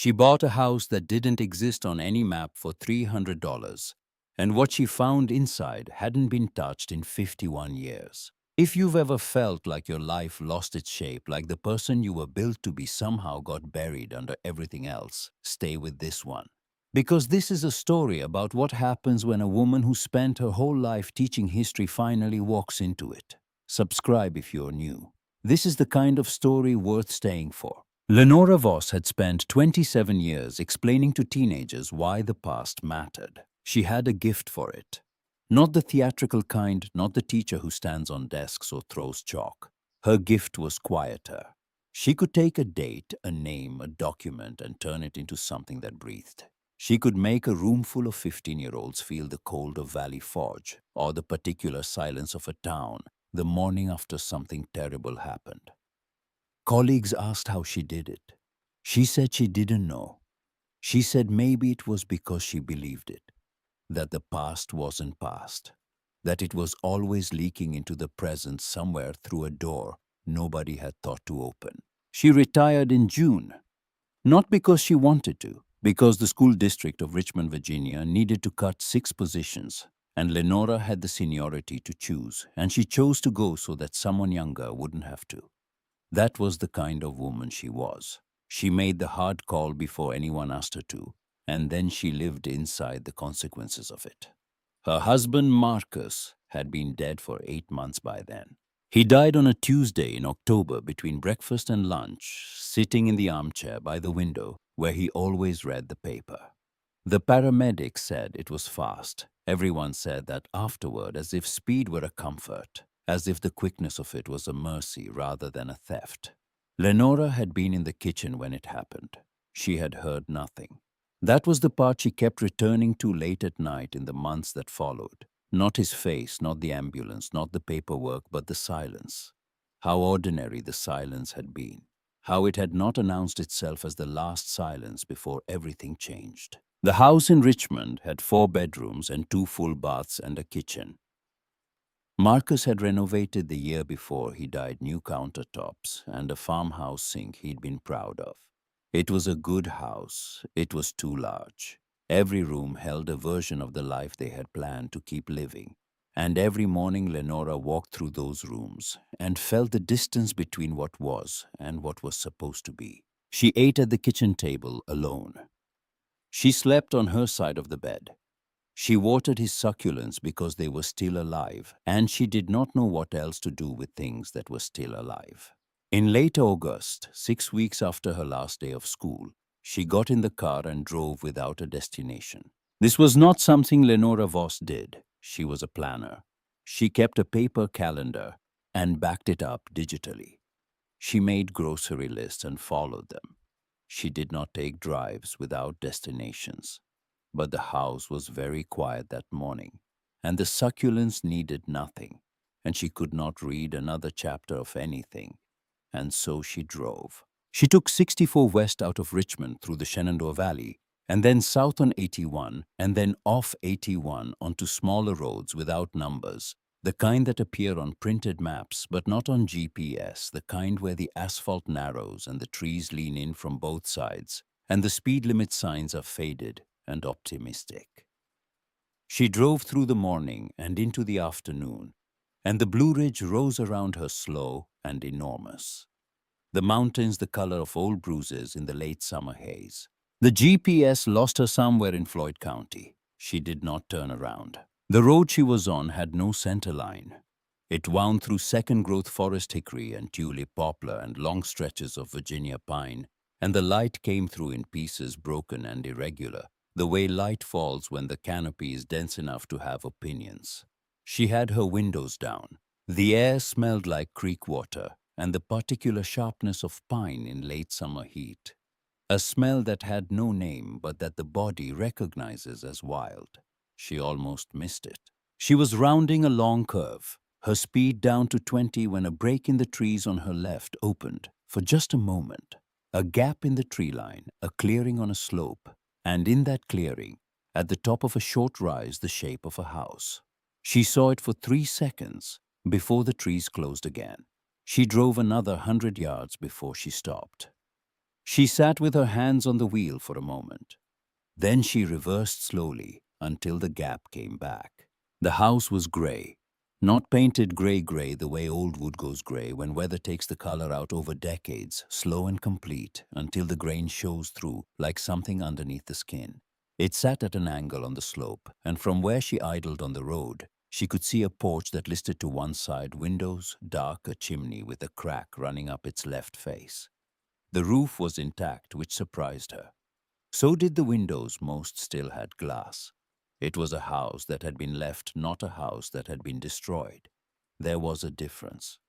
She bought a house that didn't exist on any map for $300, and what she found inside hadn't been touched in 51 years. If you've ever felt like your life lost its shape, like the person you were built to be somehow got buried under everything else, stay with this one. Because this is a story about what happens when a woman who spent her whole life teaching history finally walks into it. Subscribe if you're new. This is the kind of story worth staying for. Lenora Voss had spent 27 years explaining to teenagers why the past mattered. She had a gift for it. Not the theatrical kind, not the teacher who stands on desks or throws chalk. Her gift was quieter. She could take a date, a name, a document, and turn it into something that breathed. She could make a room full of 15-year-olds feel the cold of Valley Forge or the particular silence of a town the morning after something terrible happened. Colleagues asked how she did it. She said she didn't know. She said maybe it was because she believed it, that the past wasn't past, that it was always leaking into the present somewhere through a door nobody had thought to open. She retired in June, not because she wanted to, because the school district of Richmond, Virginia needed to cut 6 positions, and Lenora had the seniority to choose, and she chose to go so that someone younger wouldn't have to. That was the kind of woman she was. She made the hard call before anyone asked her to, and then she lived inside the consequences of it. Her husband, Marcus, had been dead for 8 months by then. He died on a Tuesday in October between breakfast and lunch, sitting in the armchair by the window where he always read the paper. The paramedics said it was fast. Everyone said that afterward, as if speed were a comfort, as if the quickness of it was a mercy rather than a theft. Lenora had been in the kitchen when it happened. She had heard nothing. That was the part she kept returning to late at night in the months that followed. Not his face, not the ambulance, not the paperwork, but the silence. How ordinary the silence had been. How it had not announced itself as the last silence before everything changed. The house in Richmond had 4 bedrooms and 2 full baths and a kitchen. Marcus had renovated the year before he died new countertops and a farmhouse sink he'd been proud of. It was a good house. It was too large. Every room held a version of the life they had planned to keep living. And every morning Lenora walked through those rooms and felt the distance between what was and what was supposed to be. She ate at the kitchen table alone. She slept on her side of the bed. She watered his succulents because they were still alive, and she did not know what else to do with things that were still alive. In late August, 6 weeks after her last day of school, she got in the car and drove without a destination. This was not something Lenora Voss did. She was a planner. She kept a paper calendar and backed it up digitally. She made grocery lists and followed them. She did not take drives without destinations. But the house was very quiet that morning, and the succulents needed nothing, and she could not read another chapter of anything, and so she drove. She took 64 west out of Richmond through the Shenandoah Valley, and then south on 81, and then off 81 onto smaller roads without numbers, the kind that appear on printed maps but not on GPS, the kind where the asphalt narrows and the trees lean in from both sides, and the speed limit signs are faded and optimistic. She drove through the morning and into the afternoon, and the Blue Ridge rose around her slow and enormous. The mountains the color of old bruises in the late summer haze. The GPS lost her somewhere in Floyd County. She did not turn around. The road she was on had no center line. It wound through second-growth forest hickory and tulip poplar and long stretches of Virginia pine, and the light came through in pieces broken and irregular, the way light falls when the canopy is dense enough to have opinions. She had her windows down. The air smelled like creek water and the particular sharpness of pine in late summer heat. A smell that had no name but that the body recognizes as wild. She almost missed it. She was rounding a long curve, her speed down to 20 when a break in the trees on her left opened for just a moment. A gap in the tree line, a clearing on a slope, and in that clearing, at the top of a short rise, the shape of a house. She saw it for 3 seconds before the trees closed again. She drove another 100 yards before she stopped. She sat with her hands on the wheel for a moment. Then she reversed slowly until the gap came back. The house was gray, not painted gray the way old wood goes gray when weather takes the color out over decades, slow and complete, until the grain shows through like something underneath the skin. It sat at an angle on the slope, and from where she idled on the road, she could see a porch that listed to one side, windows, dark, a chimney with a crack running up its left face. The roof was intact, which surprised her. So did the windows, most still had glass. It was a house that had been left, not a house that had been destroyed. There was a difference.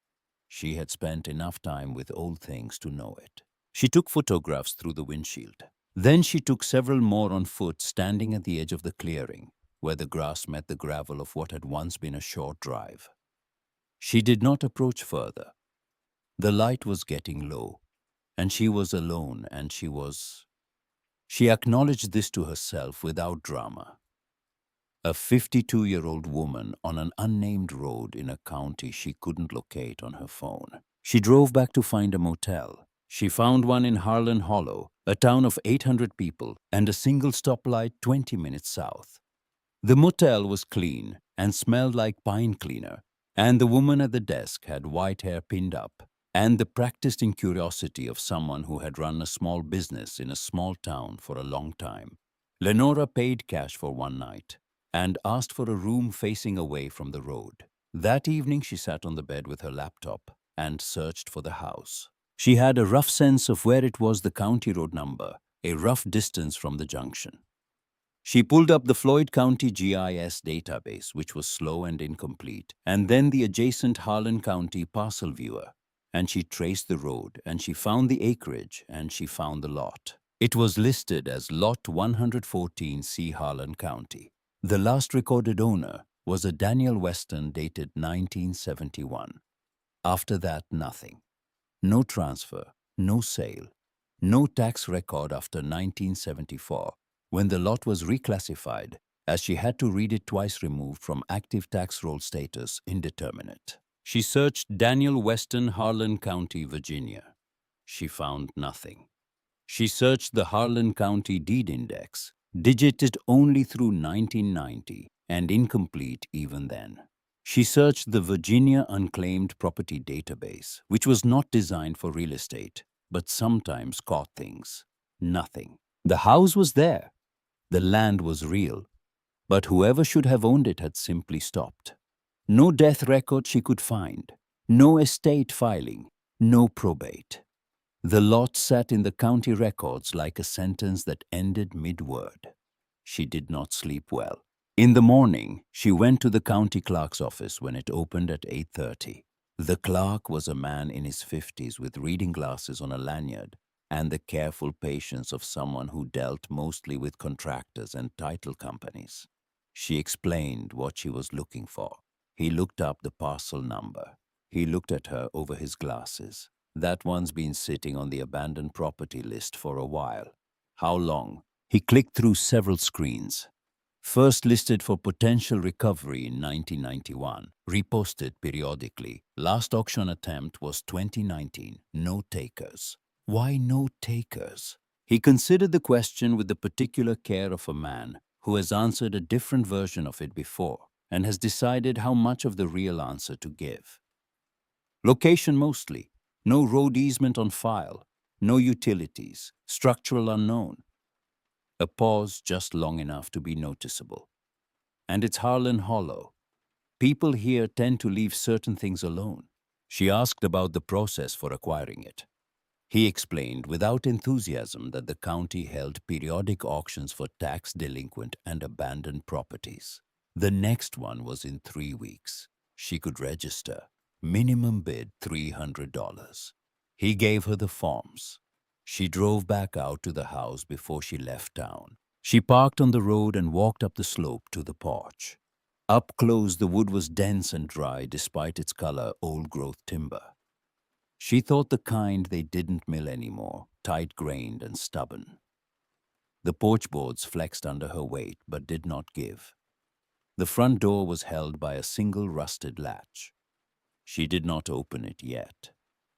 She had spent enough time with old things to know it. She took photographs through the windshield. Then she took several more on foot, standing at the edge of the clearing, where the grass met the gravel of what had once been a short drive. She did not approach further. The light was getting low, and she was alone, and She acknowledged this to herself without drama. A 52-year-old woman on an unnamed road in a county she couldn't locate on her phone. She drove back to find a motel. She found one in Harlan Hollow, a town of 800 people, and a single stoplight 20 minutes south. The motel was clean and smelled like pine cleaner, and the woman at the desk had white hair pinned up, and the practiced in curiosity of someone who had run a small business in a small town for a long time. Lenora paid cash for one night and asked for a room facing away from the road. That evening she sat on the bed with her laptop and searched for the house. She had a rough sense of where it was, the county road number, a rough distance from the junction. She pulled up the Floyd County GIS database, which was slow and incomplete, and then the adjacent Harlan County parcel viewer. And she traced the road, and she found the acreage, and she found the lot. It was listed as Lot 114C, Harlan County. The last recorded owner was a Daniel Weston, dated 1971. After that, nothing. No transfer, no sale, no tax record after 1974, when the lot was reclassified, as she had to read it twice, removed from active tax roll status, indeterminate. She searched Daniel Weston, Harlan County, Virginia. She found nothing. She searched the Harlan County deed index, digited only through 1990, and incomplete even then. She searched the Virginia Unclaimed Property Database, which was not designed for real estate, but sometimes caught things. Nothing. The house was there. The land was real. But whoever should have owned it had simply stopped. No death record she could find. No estate filing. No probate. The lot sat in the county records like a sentence that ended mid-word. She did not sleep well. In the morning, she went to the county clerk's office when it opened at 8:30. The clerk was a man in his 50s with reading glasses on a lanyard and the careful patience of someone who dealt mostly with contractors and title companies. She explained what she was looking for. He looked up the parcel number. He looked at her over his glasses. That one's been sitting on the abandoned property list for a while. How long? He clicked through several screens. First listed for potential recovery in 1991, reposted periodically. Last auction attempt was 2019, no takers. Why no takers? He considered the question with the particular care of a man who has answered a different version of it before and has decided how much of the real answer to give. Location mostly. No road easement on file. No utilities. Structural unknown. A pause just long enough to be noticeable. And it's Harlan Hollow. People here tend to leave certain things alone. She asked about the process for acquiring it. He explained without enthusiasm that the county held periodic auctions for tax delinquent and abandoned properties. The next one was in 3 weeks. She could register. Minimum bid $300. He gave her the forms. She drove back out to the house before she left town. She parked on the road and walked up the slope to the porch. Up close, the wood was dense and dry despite its color, old-growth timber. She thought the kind they didn't mill anymore, tight-grained and stubborn. The porch boards flexed under her weight but did not give. The front door was held by a single rusted latch. She did not open it yet.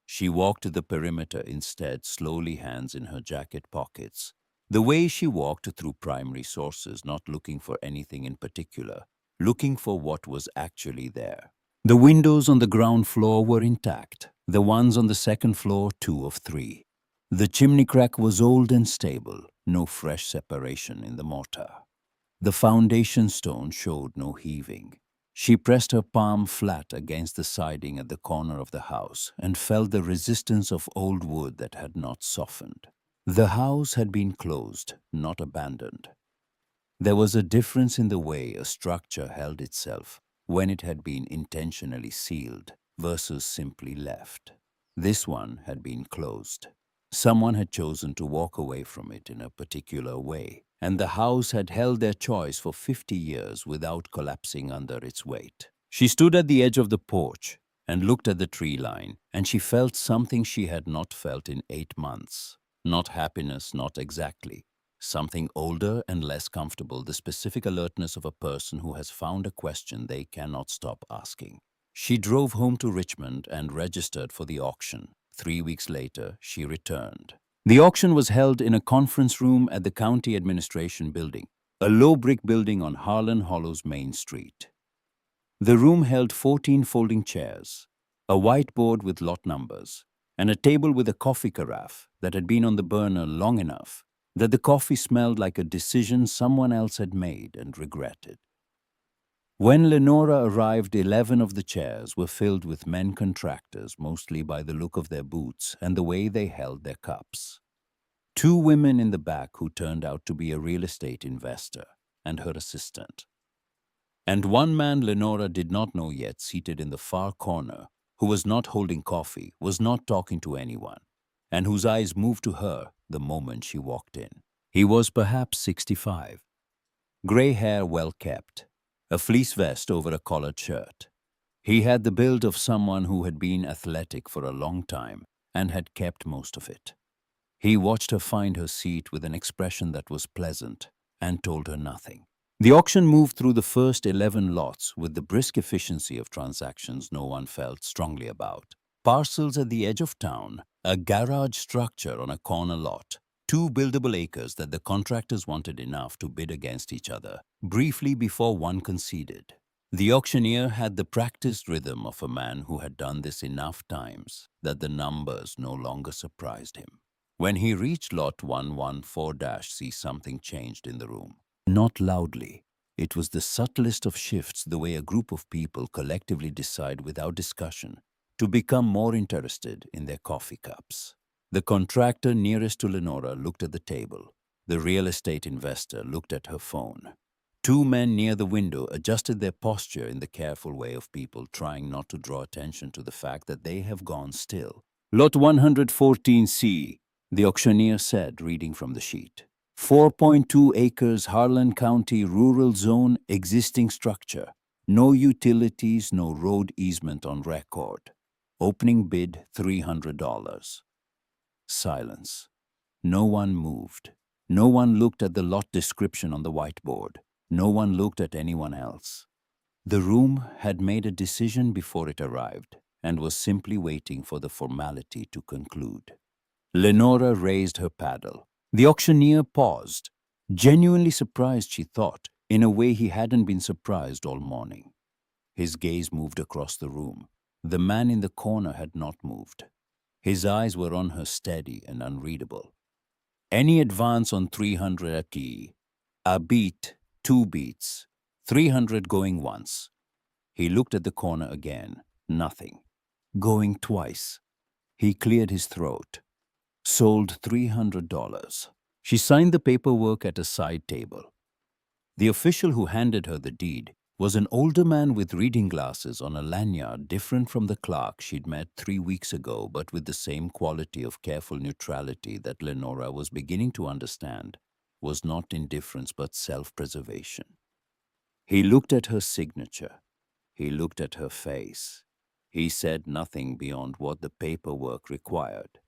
She walked to the perimeter instead, slowly, hands in her jacket pockets. The way she walked through primary sources, not looking for anything in particular, looking for what was actually there. The windows on the ground floor were intact, the ones on the second floor 2 of 3. The chimney crack was old and stable, no fresh separation in the mortar. The foundation stone showed no heaving. She pressed her palm flat against the siding at the corner of the house and felt the resistance of old wood that had not softened. The house had been closed, not abandoned. There was a difference in the way a structure held itself when it had been intentionally sealed versus simply left. This one had been closed. Someone had chosen to walk away from it in a particular way, and the house had held their choice for 50 years without collapsing under its weight. She stood at the edge of the porch and looked at the tree line, and she felt something she had not felt in 8 months. Not happiness, not exactly. Something older and less comfortable, the specific alertness of a person who has found a question they cannot stop asking. She drove home to Richmond and registered for the auction. 3 weeks later, she returned. The auction was held in a conference room at the County Administration Building, a low brick building on Harlan Hollows Main Street. The room held 14 folding chairs, a whiteboard with lot numbers, and a table with a coffee carafe that had been on the burner long enough that the coffee smelled like a decision someone else had made and regretted. When Lenora arrived, 11 of the chairs were filled with men contractors, mostly by the look of their boots and the way they held their cups. 2 women in the back who turned out to be a real estate investor and her assistant. And 1 man Lenora did not know yet, seated in the far corner, who was not holding coffee, was not talking to anyone, and whose eyes moved to her the moment she walked in. He was perhaps 65. Gray hair well kept, a fleece vest over a collared shirt. He had the build of someone who had been athletic for a long time and had kept most of it. He watched her find her seat with an expression that was pleasant and told her nothing. The auction moved through the first 11 lots with the brisk efficiency of transactions no one felt strongly about. Parcels at the edge of town, a garage structure on a corner lot, 2 buildable acres that the contractors wanted enough to bid against each other, briefly before one conceded. The auctioneer had the practiced rhythm of a man who had done this enough times that the numbers no longer surprised him. When he reached lot 114-C, something changed in the room. Not loudly. It was the subtlest of shifts, the way a group of people collectively decide without discussion to become more interested in their coffee cups. The contractor nearest to Lenora looked at the table. The real estate investor looked at her phone. 2 men near the window adjusted their posture in the careful way of people trying not to draw attention to the fact that they have gone still. Lot 114-C, the auctioneer said, reading from the sheet. 4.2 acres, Harlan County, rural zone, existing structure. No utilities, no road easement on record. Opening bid, $300. Silence. No one moved. No one looked at the lot description on the whiteboard. No one looked at anyone else. The room had made a decision before it arrived and was simply waiting for the formality to conclude. Lenora raised her paddle. The auctioneer paused, genuinely surprised, she thought, in a way he hadn't been surprised all morning. His gaze moved across the room. The man in the corner had not moved. His eyes were on her, steady and unreadable. Any advance on 300 a key? A beat, 2 beats, 300 going once. He looked at the corner again. Nothing. Going twice. He cleared his throat. Sold $300. She signed the paperwork at a side table. The official who handed her the deed was an older man with reading glasses on a lanyard, different from the clerk she'd met 3 weeks ago, but with the same quality of careful neutrality that Lenora was beginning to understand was not indifference but self-preservation. He looked at her signature. He looked at her face. He said nothing beyond what the paperwork required.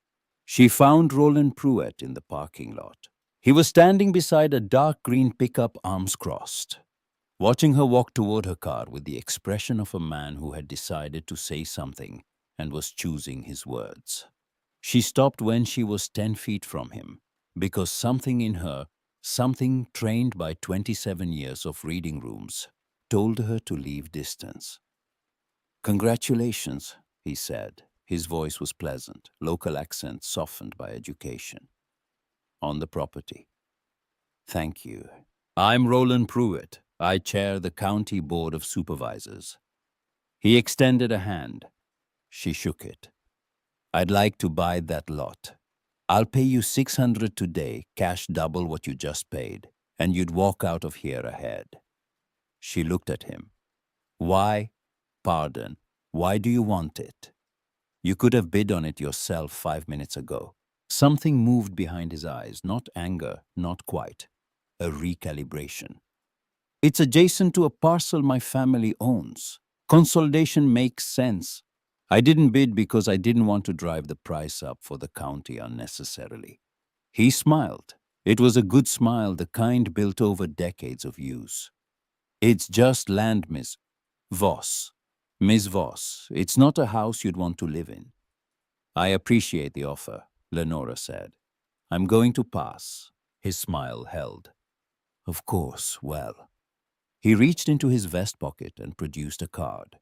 She found Roland Pruitt in the parking lot. He was standing beside a dark green pickup, arms crossed, watching her walk toward her car with the expression of a man who had decided to say something and was choosing his words. She stopped when she was 10 feet from him, because something in her, something trained by 27 years of reading rooms, told her to leave distance. "Congratulations," he said. His voice was pleasant, local accent softened by education. "On the property." "Thank you. I'm Roland Pruitt. I chair the County Board of Supervisors." He extended a hand. She shook it. "I'd like to buy that lot. I'll pay you 600 today, cash double what you just paid, and you'd walk out of here ahead." She looked at him. "Why? Pardon. Why do you want it? You could have bid on it yourself 5 minutes ago." Something moved behind his eyes, not anger, not quite. A recalibration. "It's adjacent to a parcel my family owns. Consolidation makes sense. I didn't bid because I didn't want to drive the price up for the county unnecessarily." He smiled. It was a good smile, the kind built over decades of use. "It's just land, Miss Voss. Miss Voss, it's not a house you'd want to live in." "I appreciate the offer," Lenora said. "I'm going to pass." His smile held. "Of course, well." He reached into his vest pocket and produced a card.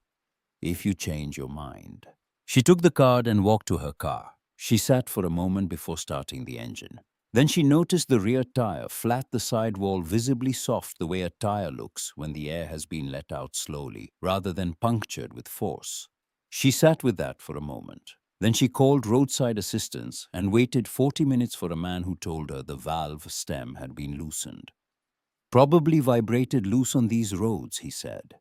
"If you change your mind." She took the card and walked to her car. She sat for a moment before starting the engine. Then she noticed the rear tire, flat, the sidewall visibly soft the way a tire looks when the air has been let out slowly, rather than punctured with force. She sat with that for a moment. Then she called roadside assistance and waited 40 minutes for a man who told her the valve stem had been loosened. "Probably vibrated loose on these roads," he said.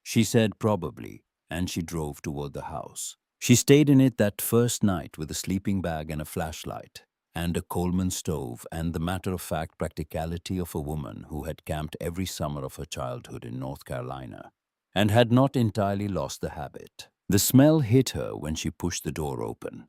She said probably, and she drove toward the house. She stayed in it that first night with a sleeping bag and a flashlight, and a Coleman stove, and the matter-of-fact practicality of a woman who had camped every summer of her childhood in North Carolina, and had not entirely lost the habit. The smell hit her when she pushed the door open.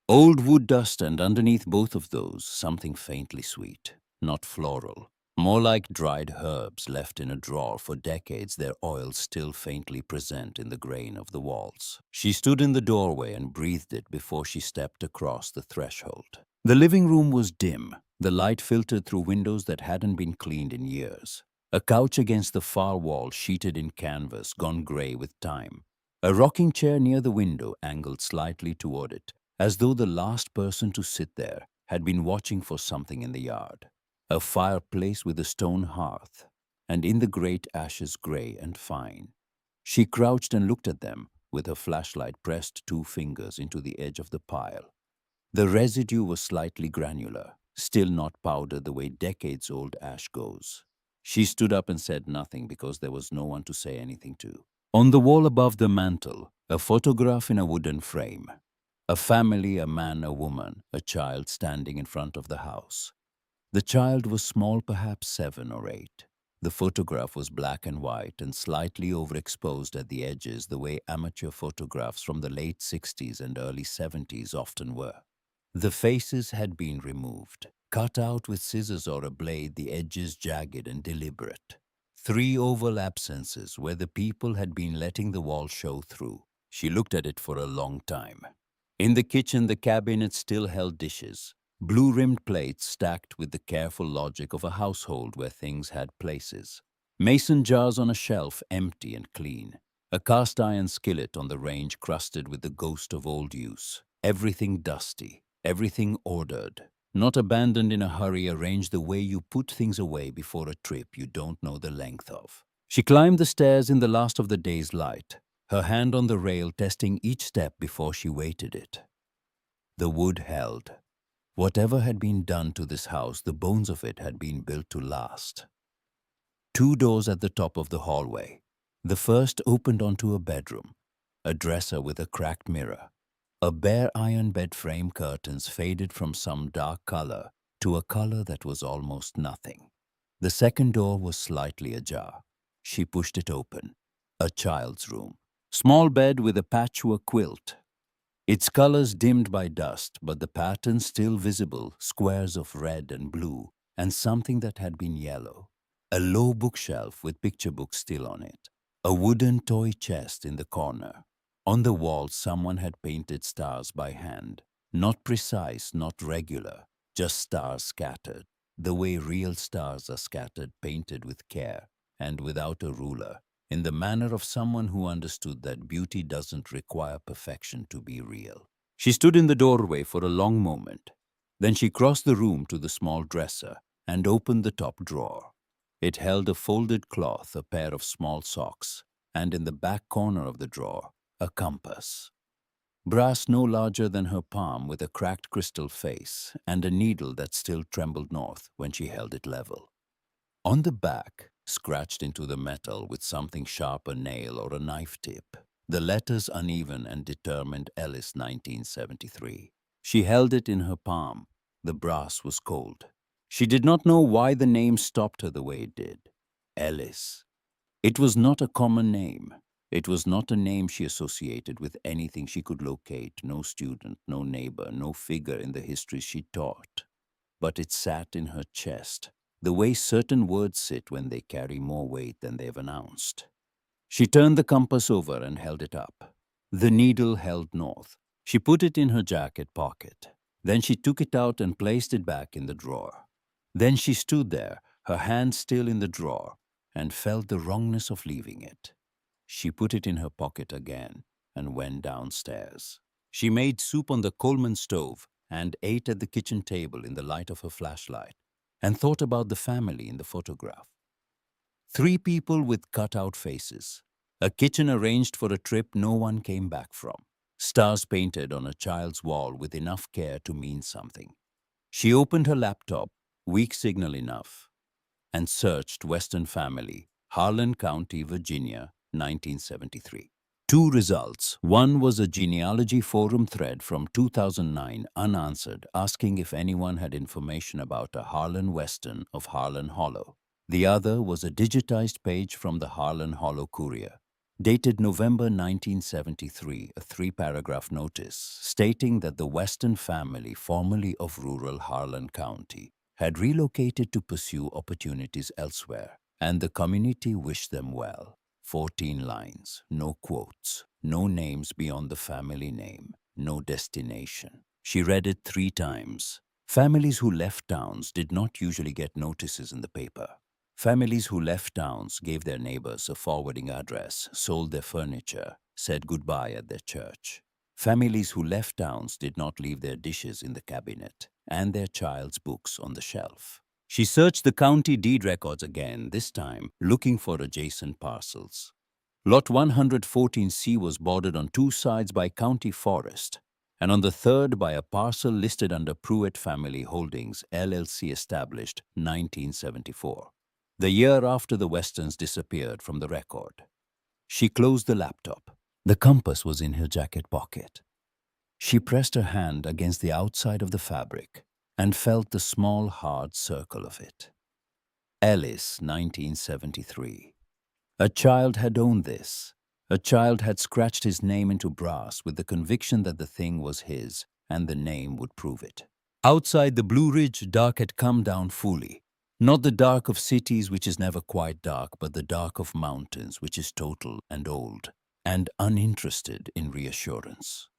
Old wood dust, and underneath both of those, something faintly sweet, not floral. More like dried herbs left in a drawer for decades, their oils still faintly present in the grain of the walls. She stood in the doorway and breathed it before she stepped across the threshold. The living room was dim, the light filtered through windows that hadn't been cleaned in years. A couch against the far wall, sheeted in canvas, gone gray with time. A rocking chair near the window, angled slightly toward it, as though the last person to sit there had been watching for something in the yard. A fireplace with a stone hearth, and in the grate ashes gray and fine. She crouched and looked at them, with her flashlight pressed 2 fingers into the edge of the pile. The residue was slightly granular, still not powdered the way decades-old ash goes. She stood up and said nothing because there was no one to say anything to. On the wall above the mantel, a photograph in a wooden frame. A family, a man, a woman, a child standing in front of the house. The child was small, perhaps 7 or 8. The photograph was black and white and slightly overexposed at the edges, the way amateur photographs from the late 60s and early 70s often were. The faces had been removed, cut out with scissors or a blade, the edges jagged and deliberate. 3 oval absences where the people had been letting the wall show through. She looked at it for a long time. In the kitchen, the cabinet still held dishes. Blue-rimmed plates stacked with the careful logic of a household where things had places. Mason jars on a shelf, empty and clean. A cast-iron skillet on the range crusted with the ghost of old use. Everything dusty, everything ordered. Not abandoned in a hurry, arranged the way you put things away before a trip you don't know the length of. She climbed the stairs in the last of the day's light, her hand on the rail testing each step before she weighted it. The wood held. Whatever had been done to this house, the bones of it had been built to last. 2 doors at the top of the hallway. The first opened onto a bedroom, a dresser with a cracked mirror. A bare iron bed frame, curtains faded from some dark color to a color that was almost nothing. The second door was slightly ajar. She pushed it open. A child's room. Small bed with a patchwork quilt. Its colors dimmed by dust, but the pattern still visible, squares of red and blue, and something that had been yellow. A low bookshelf with picture books still on it. A wooden toy chest in the corner. On the wall, someone had painted stars by hand. Not precise, not regular, just stars scattered, the way real stars are scattered, painted with care and without a ruler, in the manner of someone who understood that beauty doesn't require perfection to be real. She stood in the doorway for a long moment. Then she crossed the room to the small dresser and opened the top drawer. It held a folded cloth, a pair of small socks, and in the back corner of the drawer, a compass. Brass no larger than her palm with a cracked crystal face and a needle that still trembled north when she held it level. On the back, scratched into the metal with something sharp, a nail or a knife tip, the letters uneven and determined Ellis 1973. She held it in her palm. The brass was cold. She did not know why the name stopped her the way it did. Ellis. It was not a common name. It was not a name she associated with anything she could locate, no student, no neighbor, no figure in the history she taught. But it sat in her chest, the way certain words sit when they carry more weight than they've announced. She turned the compass over and held it up. The needle held north. She put it in her jacket pocket. Then she took it out and placed it back in the drawer. Then she stood there, her hand still in the drawer, and felt the wrongness of leaving it. She put it in her pocket again and went downstairs. She made soup on the Coleman stove and ate at the kitchen table in the light of her flashlight and thought about the family in the photograph. 3 people with cut-out faces. A kitchen arranged for a trip no one came back from. Stars painted on a child's wall with enough care to mean something. She opened her laptop, weak signal enough, and searched Weston family, Harlan County, Virginia, 1973. 2 results. One was a genealogy forum thread from 2009, unanswered, asking if anyone had information about a Harlan Weston of Harlan Hollow. The other was a digitized page from the Harlan Hollow Courier, dated November 1973, a 3-paragraph notice stating that the Weston family, formerly of rural Harlan County, had relocated to pursue opportunities elsewhere, and the community wished them well. 14 lines, no quotes, no names beyond the family name, no destination. She read it 3 times. Families who left towns did not usually get notices in the paper. Families who left towns gave their neighbors a forwarding address, sold their furniture, said goodbye at their church. Families who left towns did not leave their dishes in the cabinet and their child's books on the shelf. She searched the county deed records again, this time looking for adjacent parcels. Lot 114C was bordered on 2 sides by county forest, and on the third by a parcel listed under Pruitt Family Holdings, LLC, established 1974, the year after the Westons disappeared from the record. She closed the laptop. The compass was in her jacket pocket. She pressed her hand against the outside of the fabric and felt the small, hard circle of it. Ellis, 1973. A child had owned this. A child had scratched his name into brass with the conviction that the thing was his and the name would prove it. Outside the Blue Ridge, dark had come down fully. Not the dark of cities, which is never quite dark, but the dark of mountains, which is total and old and uninterested in reassurance.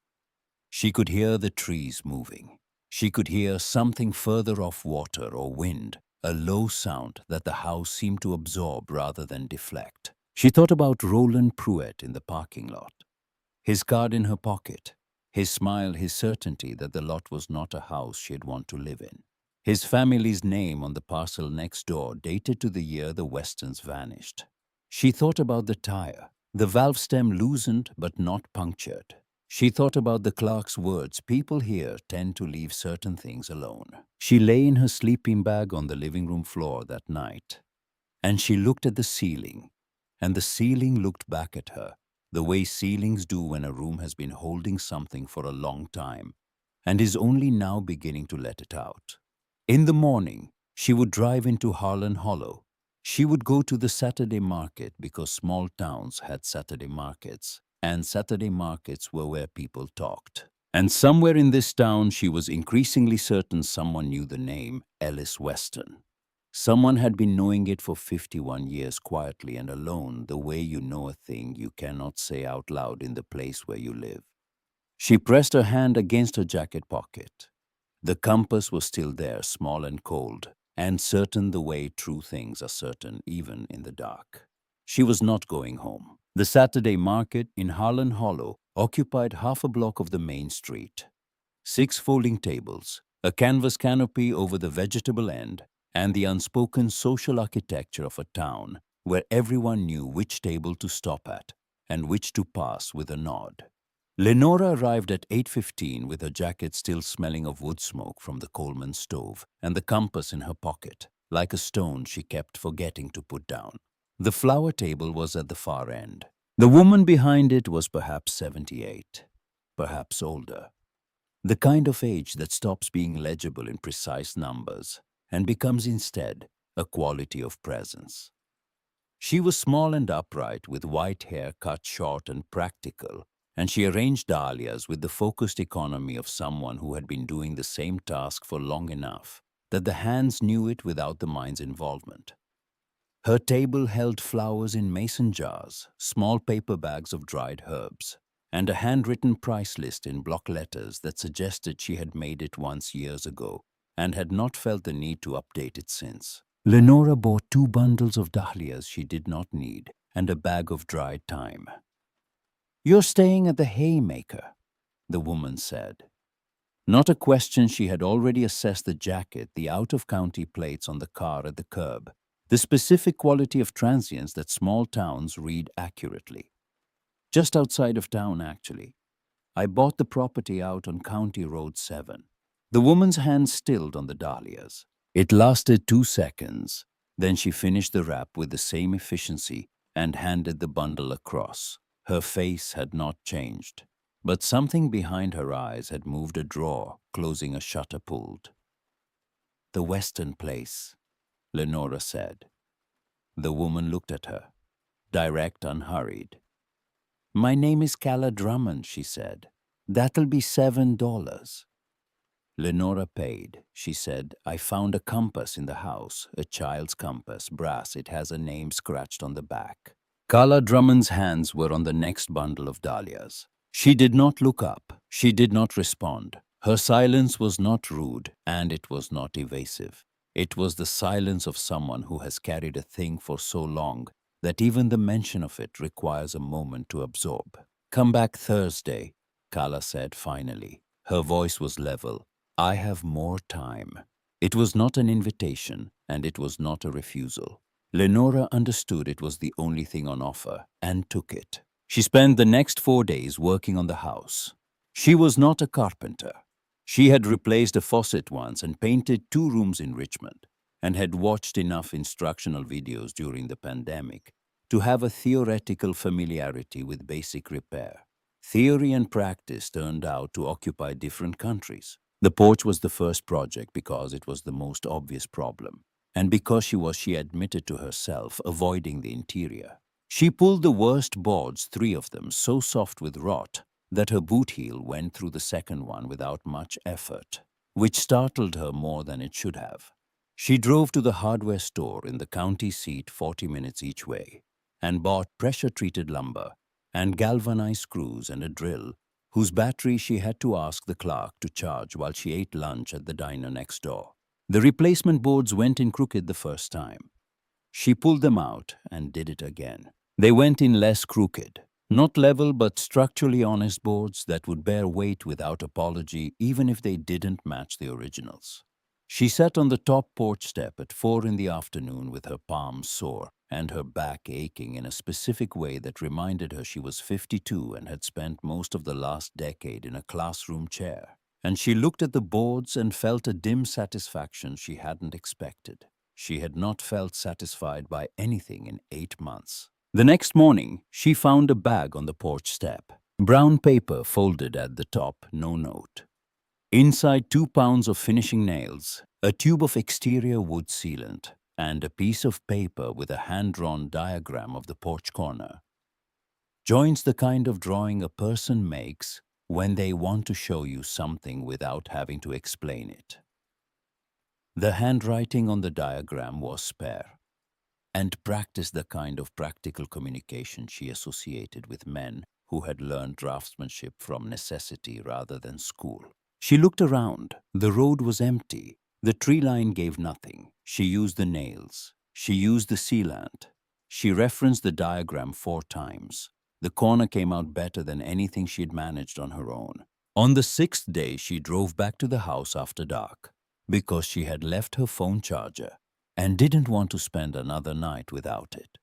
She could hear the trees moving. She could hear something further off, water or wind, a low sound that the house seemed to absorb rather than deflect. She thought about Roland Pruitt in the parking lot, his card in her pocket, his smile, his certainty that the lot was not a house she'd want to live in, his family's name on the parcel next door, dated to the year the Westons vanished. She thought about the tire, the valve stem loosened but not punctured. She thought about the clerk's words, people here tend to leave certain things alone. She lay in her sleeping bag on the living room floor that night, and she looked at the ceiling, and the ceiling looked back at her, the way ceilings do when a room has been holding something for a long time and is only now beginning to let it out. In the morning, she would drive into Harlan Hollow. She would go to the Saturday market because small towns had Saturday markets, and Saturday markets were where people talked. And somewhere in this town, she was increasingly certain someone knew the name Ellis Weston. Someone had been knowing it for 51 years quietly and alone, the way you know a thing you cannot say out loud in the place where you live. She pressed her hand against her jacket pocket. The compass was still there, small and cold, and certain the way true things are certain even in the dark. She was not going home. The Saturday market in Harlan Hollow occupied half a block of the main street. 6 folding tables, a canvas canopy over the vegetable end, and the unspoken social architecture of a town where everyone knew which table to stop at and which to pass with a nod. Lenora arrived at 8:15 with her jacket still smelling of wood smoke from the Coleman stove and the compass in her pocket, like a stone she kept forgetting to put down. The flower table was at the far end. The woman behind it was perhaps 78, perhaps older. The kind of age that stops being legible in precise numbers and becomes instead a quality of presence. She was small and upright, with white hair cut short and practical, and she arranged dahlias with the focused economy of someone who had been doing the same task for long enough that the hands knew it without the mind's involvement. Her table held flowers in mason jars, small paper bags of dried herbs, and a handwritten price list in block letters that suggested she had made it once years ago and had not felt the need to update it since. Lenora bought 2 bundles of dahlias she did not need and a bag of dried thyme. "You're staying at the Haymaker," the woman said. Not a question, she had already assessed the jacket, the out-of-county plates on the car at the curb, the specific quality of transients that small towns read accurately. "Just outside of town, actually. I bought the property out on County Road 7. The woman's hand stilled on the dahlias. It lasted 2 seconds. Then she finished the wrap with the same efficiency and handed the bundle across. Her face had not changed, but something behind her eyes had moved, a drawer, closing, a shutter pulled. "The Weston place," Lenora said. The woman looked at her, direct, unhurried. "My name is Calla Drummond," she said. "That'll be $7. Lenora paid. She said, "I found a compass in the house, a child's compass, brass. It has a name scratched on the back." Calla Drummond's hands were on the next bundle of dahlias. She did not look up. She did not respond. Her silence was not rude, and it was not evasive. It was the silence of someone who has carried a thing for so long that even the mention of it requires a moment to absorb. "Come back Thursday," Calla said finally. Her voice was level. "I have more time." It was not an invitation, and it was not a refusal. Lenora understood it was the only thing on offer and took it. She spent the next 4 days working on the house. She was not a carpenter. She had replaced a faucet once and painted 2 rooms in Richmond, and had watched enough instructional videos during the pandemic to have a theoretical familiarity with basic repair. Theory and practice turned out to occupy different countries. The porch was the first project because it was the most obvious problem, and because she admitted to herself, avoiding the interior. She pulled the worst boards, 3 of them, so soft with rot that her boot heel went through the second one without much effort, which startled her more than it should have. She drove to the hardware store in the county seat 40 minutes each way and bought pressure-treated lumber and galvanized screws and a drill whose battery she had to ask the clerk to charge while she ate lunch at the diner next door. The replacement boards went in crooked the first time. She pulled them out and did it again. They went in less crooked, not level but structurally honest boards that would bear weight without apology even if they didn't match the originals. She sat on the top porch step at 4 in the afternoon with her palms sore and her back aching in a specific way that reminded her she was 52 and had spent most of the last decade in a classroom chair. And she looked at the boards and felt a dim satisfaction she hadn't expected. She had not felt satisfied by anything in 8 months. The next morning, she found a bag on the porch step. Brown paper folded at the top, no note. Inside, 2 pounds of finishing nails, a tube of exterior wood sealant, and a piece of paper with a hand-drawn diagram of the porch corner. Joints, the kind of drawing a person makes when they want to show you something without having to explain it. The handwriting on the diagram was spare, and practiced the kind of practical communication she associated with men who had learned draftsmanship from necessity rather than school. She looked around. The road was empty. The tree line gave nothing. She used the nails. She used the sealant. She referenced the diagram 4 times. The corner came out better than anything she'd managed on her own. On the 6th day, she drove back to the house after dark because she had left her phone charger and didn't want to spend another night without it.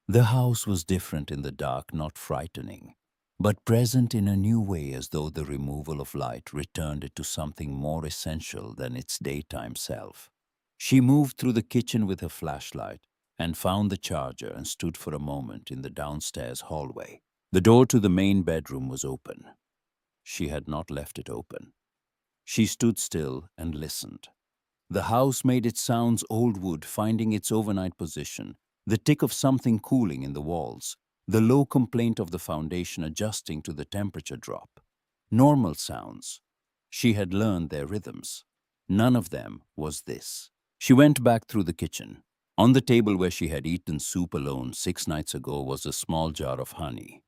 The house was different in the dark, not frightening, but present in a new way, as though the removal of light returned it to something more essential than its daytime self. She moved through the kitchen with her flashlight and found the charger and stood for a moment in the downstairs hallway. The door to the main bedroom was open. She had not left it open. She stood still and listened. The house made its sounds, old wood finding its overnight position, the tick of something cooling in the walls, the low complaint of the foundation adjusting to the temperature drop. Normal sounds. She had learned their rhythms. None of them was this. She went back through the kitchen. On the table where she had eaten soup alone 6 nights ago was a small jar of honey.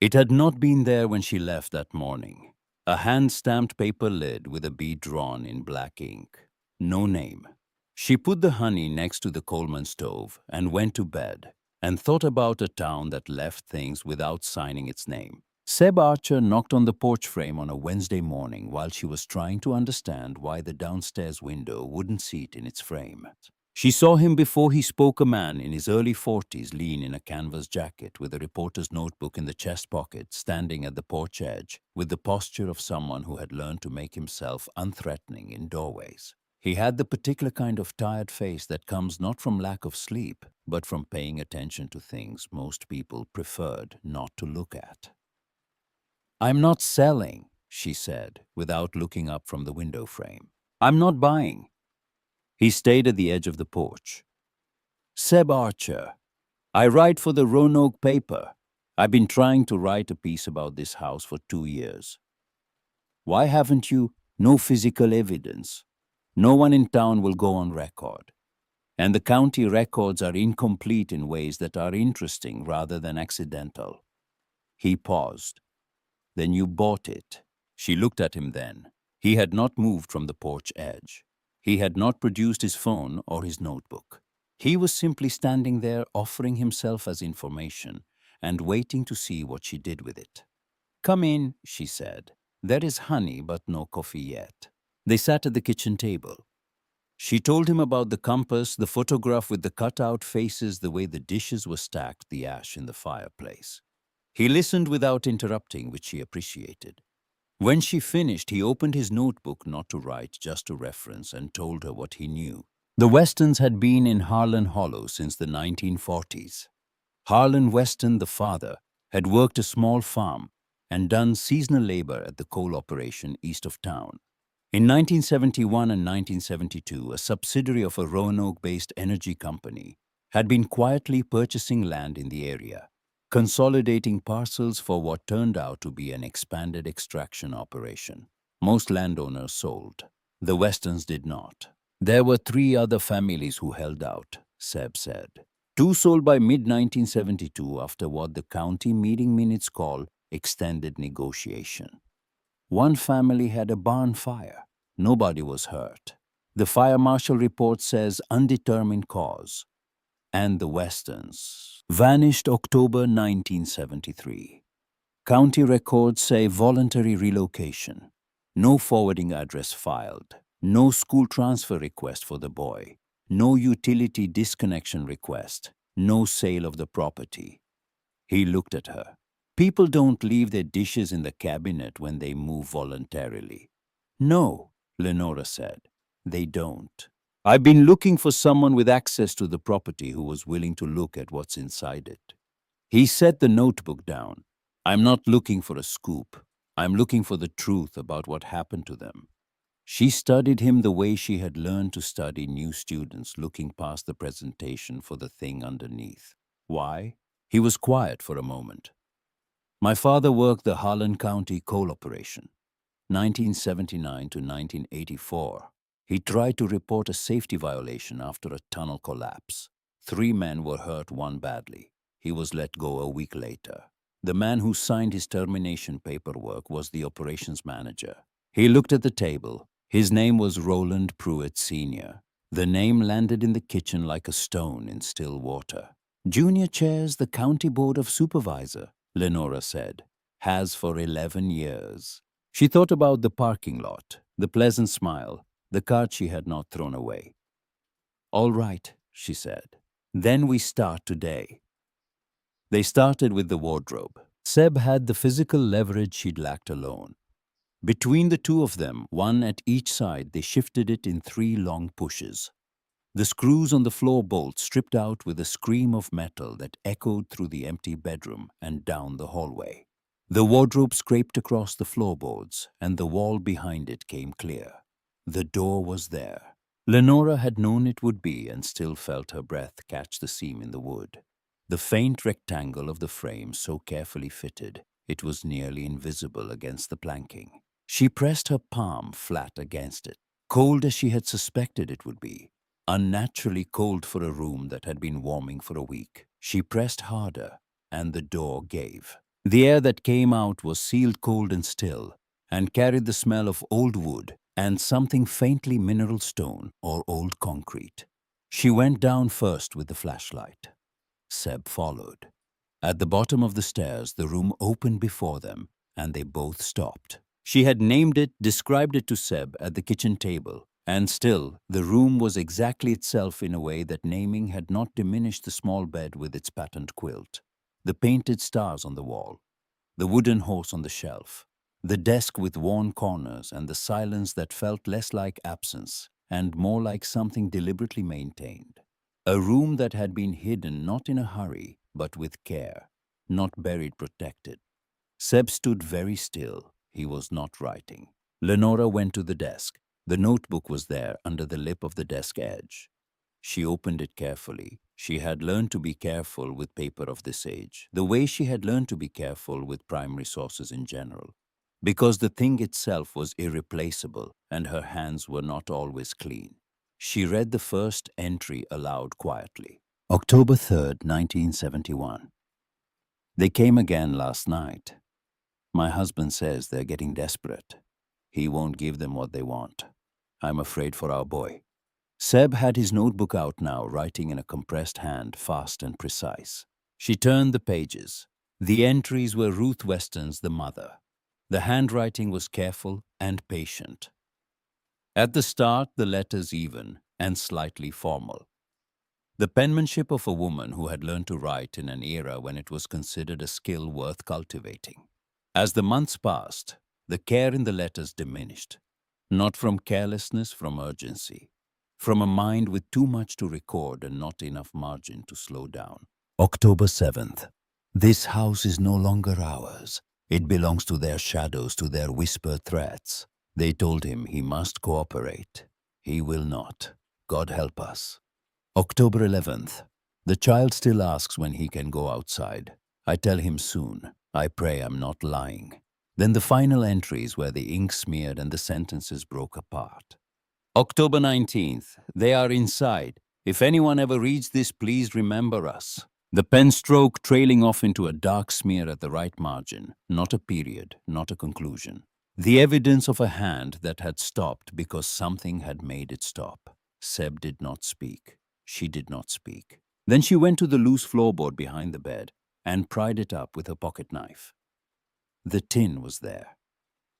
It had not been there when she left that morning. A hand-stamped paper lid with a bead drawn in black ink. No name. She put the honey next to the Coleman stove and went to bed and thought about a town that left things without signing its name. Seb Archer knocked on the porch frame on a Wednesday morning while she was trying to understand why the downstairs window wouldn't seat in its frame. She saw him before he spoke, a man in his early 40s, lean in a canvas jacket with a reporter's notebook in the chest pocket, standing at the porch edge with the posture of someone who had learned to make himself unthreatening in doorways. He had the particular kind of tired face that comes not from lack of sleep, but from paying attention to things most people preferred not to look at. "I'm not selling," she said, without looking up from the window frame. "I'm not buying." He stayed at the edge of the porch. "Seb Archer. I write for the Roanoke paper. I've been trying to write a piece about this house for 2 years. Why haven't you? No physical evidence. No one in town will go on record. And the county records are incomplete in ways that are interesting rather than accidental." He paused. "Then you bought it." She looked at him then. He had not moved from the porch edge. He had not produced his phone or his notebook. He was simply standing there, offering himself as information and waiting to see what she did with it. "Come in," she said. "There is honey, but no coffee yet." They sat at the kitchen table. She told him about the compass, the photograph with the cut-out faces, the way the dishes were stacked, the ash in the fireplace. He listened without interrupting, which she appreciated. When she finished, he opened his notebook, not to write, just to reference, and told her what he knew. The Westons had been in Harlan Hollow since the 1940s. Harlan Weston, the father, had worked a small farm and done seasonal labor at the coal operation east of town. In 1971 and 1972, a subsidiary of a Roanoke-based energy company had been quietly purchasing land in the area, consolidating parcels for what turned out to be an expanded extraction operation. Most landowners sold. The Westons did not. There were 3 other families who held out, Seb said. 2 sold by mid-1972 after what the county meeting minutes call extended negotiation. 1 family had a barn fire. Nobody was hurt. The fire marshal report says undetermined cause. And the Westons vanished October 1973. County records say voluntary relocation. No forwarding address filed. No school transfer request for the boy. No utility disconnection request. No sale of the property. He looked at her. "People don't leave their dishes in the cabinet when they move voluntarily." "No," Lenora said, "they don't. I've been looking for someone with access to the property who was willing to look at what's inside it." He set the notebook down. "I'm not looking for a scoop. I'm looking for the truth about what happened to them." She studied him the way she had learned to study new students, looking past the presentation for the thing underneath. Why? He was quiet for a moment. "My father worked the Harlan County Coal Operation, 1979 to 1984. He tried to report a safety violation after a tunnel collapse. 3 men were hurt, 1 badly. He was let go a week later. The man who signed his termination paperwork was the operations manager. He looked at the table. His name was Roland Pruitt Sr. The name landed in the kitchen like a stone in still water. Junior chairs the County Board of Supervisor, Lenora said. Has for 11 years. She thought about the parking lot, the pleasant smile, the card she had not thrown away. All right, she said. Then we start today. They started with the wardrobe. Seb had the physical leverage she'd lacked alone. Between the two of them, one at each side, they shifted it in 3 long pushes. The screws on the floorboards stripped out with a scream of metal that echoed through the empty bedroom and down the hallway. The wardrobe scraped across the floorboards, and the wall behind it came clear. The door was there. Lenora had known it would be and still felt her breath catch the seam in the wood. The faint rectangle of the frame so carefully fitted, it was nearly invisible against the planking. She pressed her palm flat against it, cold as she had suspected it would be. Unnaturally cold for a room that had been warming for a week. She pressed harder, and the door gave. The air that came out was sealed cold and still, and carried the smell of old wood and something faintly mineral stone or old concrete. She went down first with the flashlight. Seb followed. At the bottom of the stairs, the room opened before them, and they both stopped. She had named it, described it to Seb at the kitchen table, and still, the room was exactly itself in a way that naming had not diminished the small bed with its patterned quilt, the painted stars on the wall, the wooden horse on the shelf, the desk with worn corners, and the silence that felt less like absence and more like something deliberately maintained. A room that had been hidden not in a hurry, but with care, not buried protected. Seb stood very still. He was not writing. Lenora went to the desk. The notebook was there under the lip of the desk edge. She opened it carefully. She had learned to be careful with paper of this age, the way she had learned to be careful with primary sources in general, because the thing itself was irreplaceable and her hands were not always clean. She read the first entry aloud quietly. October 3rd, 1971. They came again last night. My husband says they're getting desperate. He won't give them what they want. I'm afraid for our boy. Seb had his notebook out now, writing in a compressed hand, fast and precise. She turned the pages. The entries were Ruth Weston's The Mother. The handwriting was careful and patient. At the start, the letters even and slightly formal. The penmanship of a woman who had learned to write in an era when it was considered a skill worth cultivating. As the months passed, the care in the letters diminished, not from carelessness, from urgency, from a mind with too much to record and not enough margin to slow down. October 7th. This house is no longer ours. It belongs to their shadows, to their whispered threats. They told him he must cooperate. He will not. God help us. October 11th. The child still asks when he can go outside. I tell him soon. I pray I'm not lying. Then the final entries where the ink smeared and the sentences broke apart. October 19th. They are inside. If anyone ever reads this, please remember us. The pen stroke trailing off into a dark smear at the right margin. Not a period, not a conclusion. The evidence of a hand that had stopped because something had made it stop. Seb did not speak. She did not speak. Then she went to the loose floorboard behind the bed and pried it up with her pocket knife. The tin was there.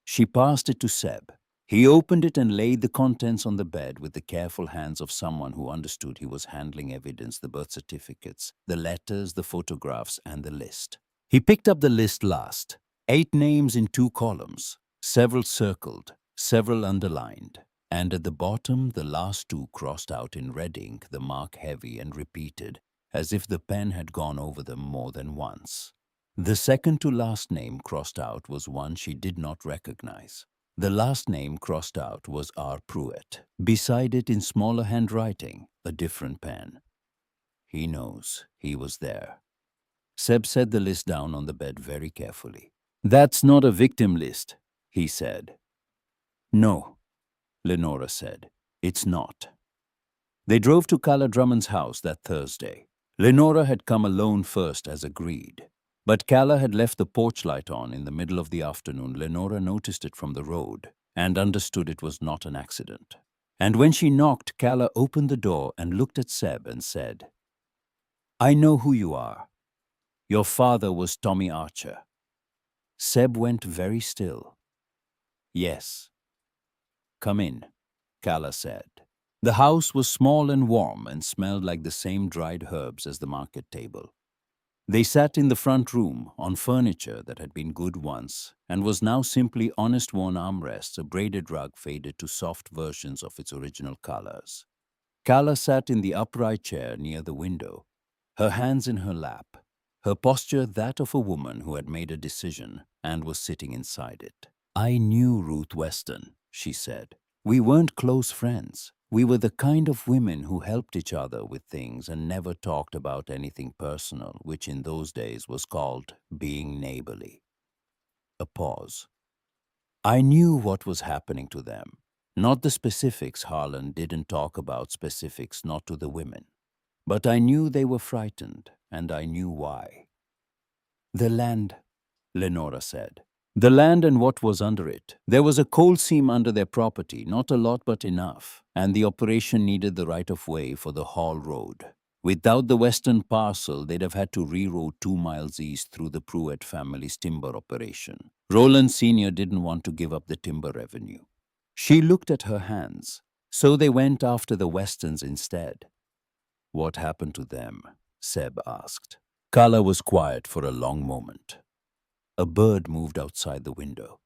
She passed it to Seb. He opened it and laid the contents on the bed with the careful hands of someone who understood he was handling evidence, the birth certificates, the letters, the photographs, and the list. He picked up the list last. 8 names in 2 columns, several circled, several underlined, and at the bottom the last 2 crossed out in red ink, the mark heavy and repeated, as if the pen had gone over them more than once. The second to last name crossed out was one she did not recognize. The last name crossed out was R. Pruitt. Beside it, in smaller handwriting, a different pen. He knows. He was there. Seb set the list down on the bed very carefully. That's not a victim list, he said. No, Lenora said. It's not. They drove to Carla Drummond's house that Thursday. Lenora had come alone first as agreed. But Carla had left the porch light on in the middle of the afternoon. Lenora noticed it from the road and understood it was not an accident. And when she knocked, Carla opened the door and looked at Seb and said, "I know who you are. Your father was Tommy Archer." Seb went very still. "Yes." "Come in," Carla said. The house was small and warm and smelled like the same dried herbs as the market table. They sat in the front room on furniture that had been good once and was now simply honest worn armrests, a braided rug faded to soft versions of its original colors. Carla sat in the upright chair near the window, her hands in her lap, her posture that of a woman who had made a decision and was sitting inside it. "I knew Ruth Weston," she said. "We weren't close friends. We were the kind of women who helped each other with things and never talked about anything personal, which in those days was called being neighborly." A pause. "I knew what was happening to them. Not the specifics. Harlan didn't talk about specifics, not to the women. But I knew they were frightened, and I knew why." "The land," Lenora said. "The land and what was under it. There was a coal seam under their property, not a lot but enough, and the operation needed the right-of-way for the Hall Road. Without the western parcel, they'd have had to reroad 2 miles east through the Pruitt family's timber operation. Roland Sr. didn't want to give up the timber revenue." She looked at her hands. "So they went after the Westons instead." "What happened to them?" Seb asked. Carla was quiet for a long moment. A bird moved outside the window.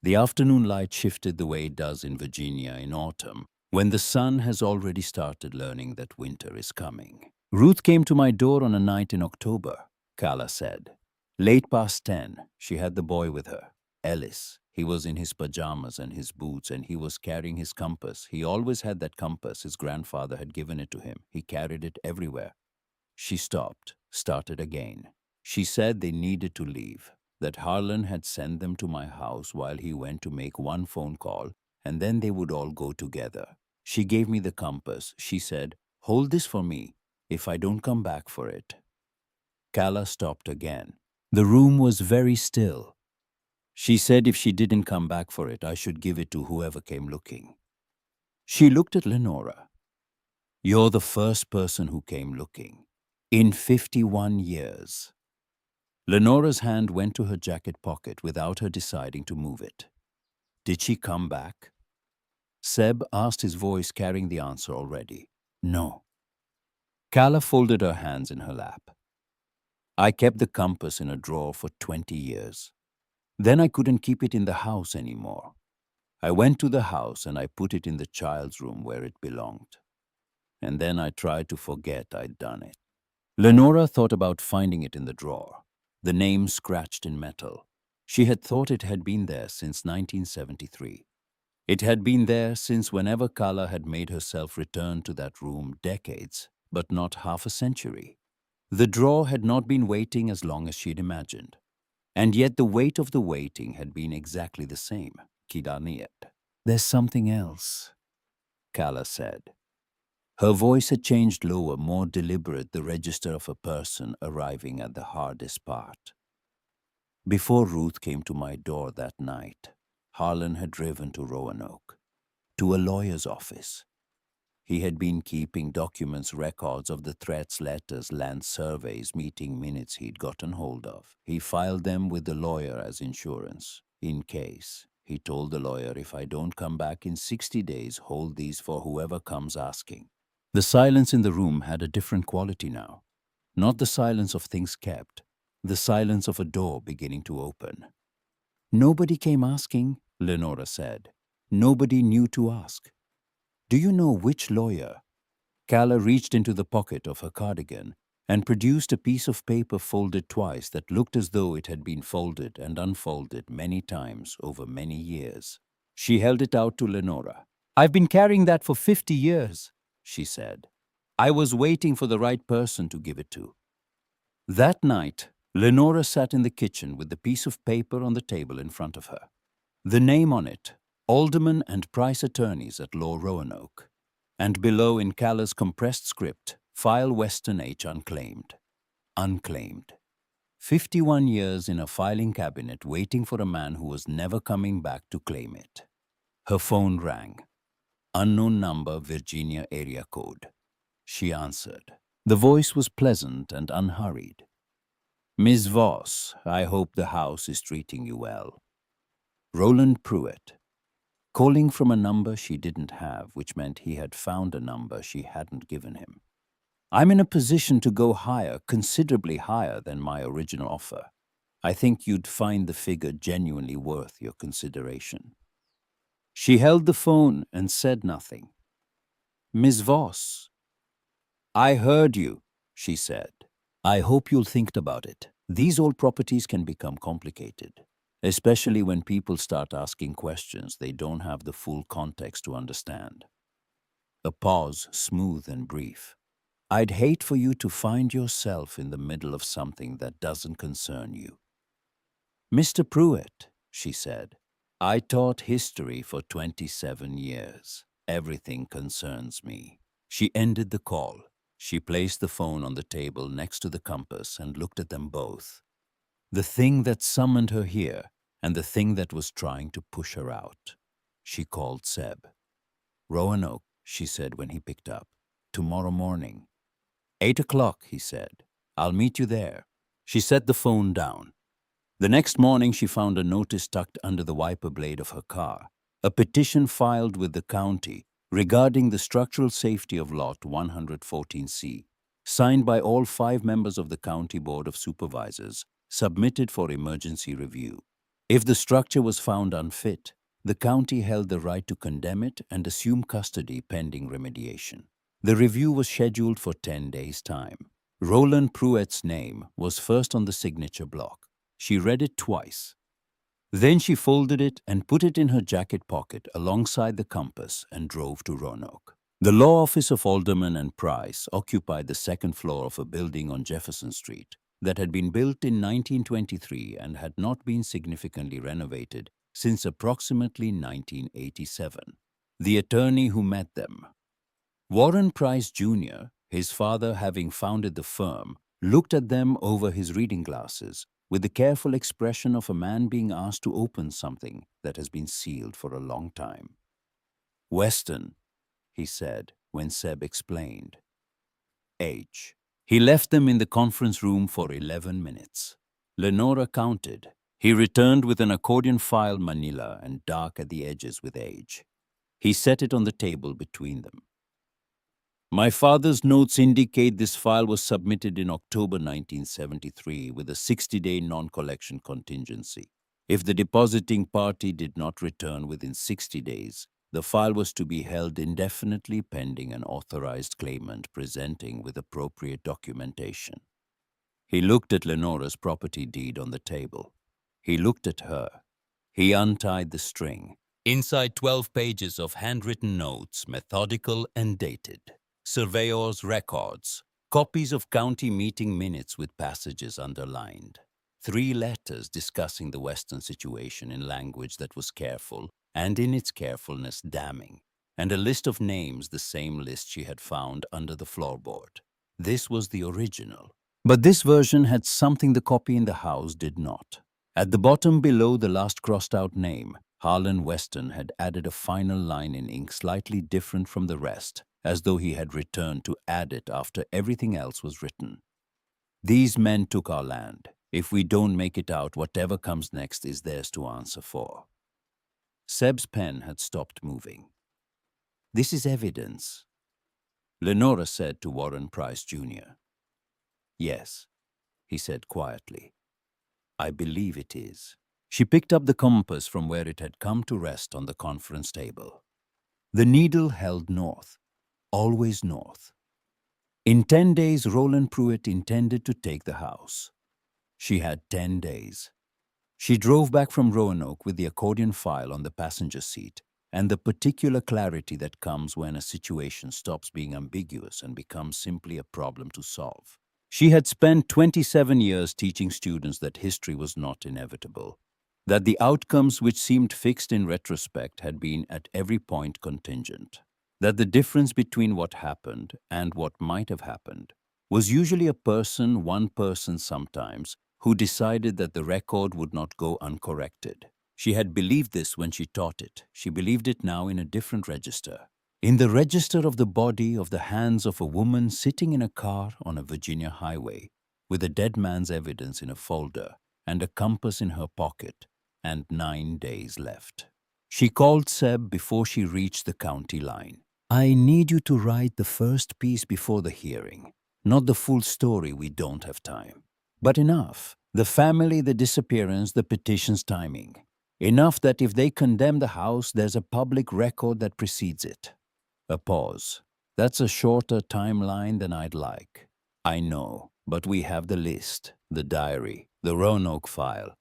The afternoon light shifted the way it does in Virginia in autumn, when the sun has already started learning that winter is coming. "Ruth came to my door on a night in October," Carla said. "Late past 10, she had the boy with her, Ellis. He was in his pajamas and his boots, and he was carrying his compass. He always had that compass. His grandfather had given it to him. He carried it everywhere." She stopped, started again. "She said they needed to leave, that Harlan had sent them to my house while he went to make one phone call, and then they would all go together. She gave me the compass. She said, 'Hold this for me if I don't come back for it.'" Carla stopped again. The room was very still. "She said if she didn't come back for it, I should give it to whoever came looking." She looked at Lenora. "You're the first person who came looking. In 51 years. Lenora's hand went to her jacket pocket without her deciding to move it. "Did she come back?" Seb asked, his voice carrying the answer already. "No." Carla folded her hands in her lap. "I kept the compass in a drawer for 20 years. Then I couldn't keep it in the house anymore. I went to the house and I put it in the child's room where it belonged. And then I tried to forget I'd done it." Lenora thought about finding it in the drawer, the name scratched in metal. She had thought it had been there since 1973. It had been there since whenever Carla had made herself return to that room, decades, but not half a century. The drawer had not been waiting as long as she'd imagined. And yet the weight of the waiting had been exactly the same. Kidaniet. "There's something else," Carla said. Her voice had changed lower, more deliberate, the register of a person arriving at the hardest part. "Before Ruth came to my door that night, Harlan had driven to Roanoke, to a lawyer's office. He had been keeping documents, records of the threats, letters, land surveys, meeting minutes he'd gotten hold of. He filed them with the lawyer as insurance, in case. He told the lawyer, 'If I don't come back in 60 days, hold these for whoever comes asking.'" The silence in the room had a different quality now. Not the silence of things kept, the silence of a door beginning to open. "Nobody came asking," Lenora said. "Nobody knew to ask. Do you know which lawyer?" Carla reached into the pocket of her cardigan and produced a piece of paper folded twice that looked as though it had been folded and unfolded many times over many years. She held it out to Lenora. "I've been carrying that for 50 years, she said. "I was waiting for the right person to give it to." That night, Lenora sat in the kitchen with the piece of paper on the table in front of her. The name on it, Alderman and Price Attorneys at Law Roanoke. And below in Caller's compressed script, file Weston H. unclaimed. Unclaimed. 51 years in a filing cabinet waiting for a man who was never coming back to claim it. Her phone rang. Unknown number, Virginia area code. She answered. The voice was pleasant and unhurried. Miss Voss, I hope the house is treating you well. Roland Pruitt. Calling from a number she didn't have, which meant he had found a number she hadn't given him. I'm in a position to go higher, considerably higher than my original offer. I think you'd find the figure genuinely worth your consideration. She held the phone and said nothing. Miss Voss. I heard you, she said. I hope you'll think about it. These old properties can become complicated, especially when people start asking questions they don't have the full context to understand. A pause, smooth and brief. I'd hate for you to find yourself in the middle of something that doesn't concern you. Mr. Pruitt, she said, I taught history for 27 years. Everything concerns me. She ended the call. She placed the phone on the table next to the compass and looked at them both. The thing that summoned her here and the thing that was trying to push her out. She called Seb. Roanoke, she said when he picked up. Tomorrow morning. 8 o'clock, he said. I'll meet you there. She set the phone down. The next morning she found a notice tucked under the wiper blade of her car, a petition filed with the county regarding the structural safety of Lot 114C, signed by all 5 members of the County Board of Supervisors, submitted for emergency review. If the structure was found unfit, the county held the right to condemn it and assume custody pending remediation. The review was scheduled for 10 days' time. Roland Pruitt's name was first on the signature block. She read it twice. Then she folded it and put it in her jacket pocket alongside the compass and drove to Roanoke. The law office of Alderman and Price occupied the second floor of a building on Jefferson Street that had been built in 1923 and had not been significantly renovated since approximately 1987. The attorney who met them, Warren Price Jr., his father having founded the firm, looked at them over his reading glasses with the careful expression of a man being asked to open something that has been sealed for a long time. Weston, he said when Seb explained. H. He left them in the conference room for 11 minutes. Lenora counted. He returned with an accordion file manila and dark at the edges with age. He set it on the table between them. My father's notes indicate this file was submitted in October 1973 with a 60-day non-collection contingency. If the depositing party did not return within 60 days, the file was to be held indefinitely pending an authorized claimant presenting with appropriate documentation. He looked at Lenora's property deed on the table. He looked at her. He untied the string. Inside 12 pages of handwritten notes, methodical and dated. Surveyor's records, copies of county meeting minutes with passages underlined, 3 letters discussing the Weston situation in language that was careful and in its carefulness damning, and a list of names, the same list she had found under the floorboard. This was the original. But this version had something the copy in the house did not. At the bottom below the last crossed-out name, Harlan Weston had added a final line in ink slightly different from the rest, as though he had returned to add it after everything else was written. These men took our land. If we don't make it out, whatever comes next is theirs to answer for. Seb's pen had stopped moving. This is evidence, Lenora said to Warren Price Jr. Yes, he said quietly. I believe it is. She picked up the compass from where it had come to rest on the conference table. The needle held north. Always north. In 10 days, Roland Pruitt intended to take the house. She had 10 days. She drove back from Roanoke with the accordion file on the passenger seat and the particular clarity that comes when a situation stops being ambiguous and becomes simply a problem to solve. She had spent 27 years teaching students that history was not inevitable, that the outcomes which seemed fixed in retrospect had been at every point contingent. that the difference between what happened and what might have happened was usually a person, one person sometimes, who decided that the record would not go uncorrected. She had believed this when she taught it. She believed it now in a different register. In the register of the body of the hands of a woman sitting in a car on a Virginia highway, with a dead man's evidence in a folder and a compass in her pocket, and 9 days left. She called Seb before she reached the county line. I need you to write the first piece before the hearing. Not the full story, we don't have time. But enough. The family, the disappearance, the petition's timing. Enough that if they condemn the house, there's a public record that precedes it. A pause. That's a shorter timeline than I'd like. I know, but we have the list, the diary, the Roanoke file.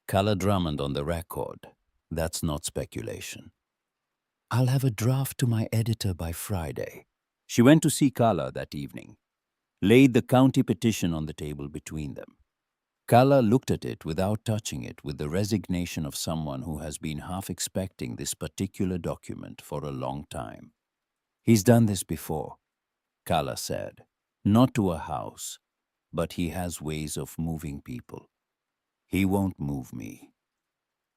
Calla Drummond on the record. That's not speculation. I'll have a draft to my editor by Friday. She went to see Calla that evening, laid the county petition on the table between them. Calla looked at it without touching it with the resignation of someone who has been half expecting this particular document for a long time. He's done this before, Calla said. Not to a house, but he has ways of moving people. He won't move me.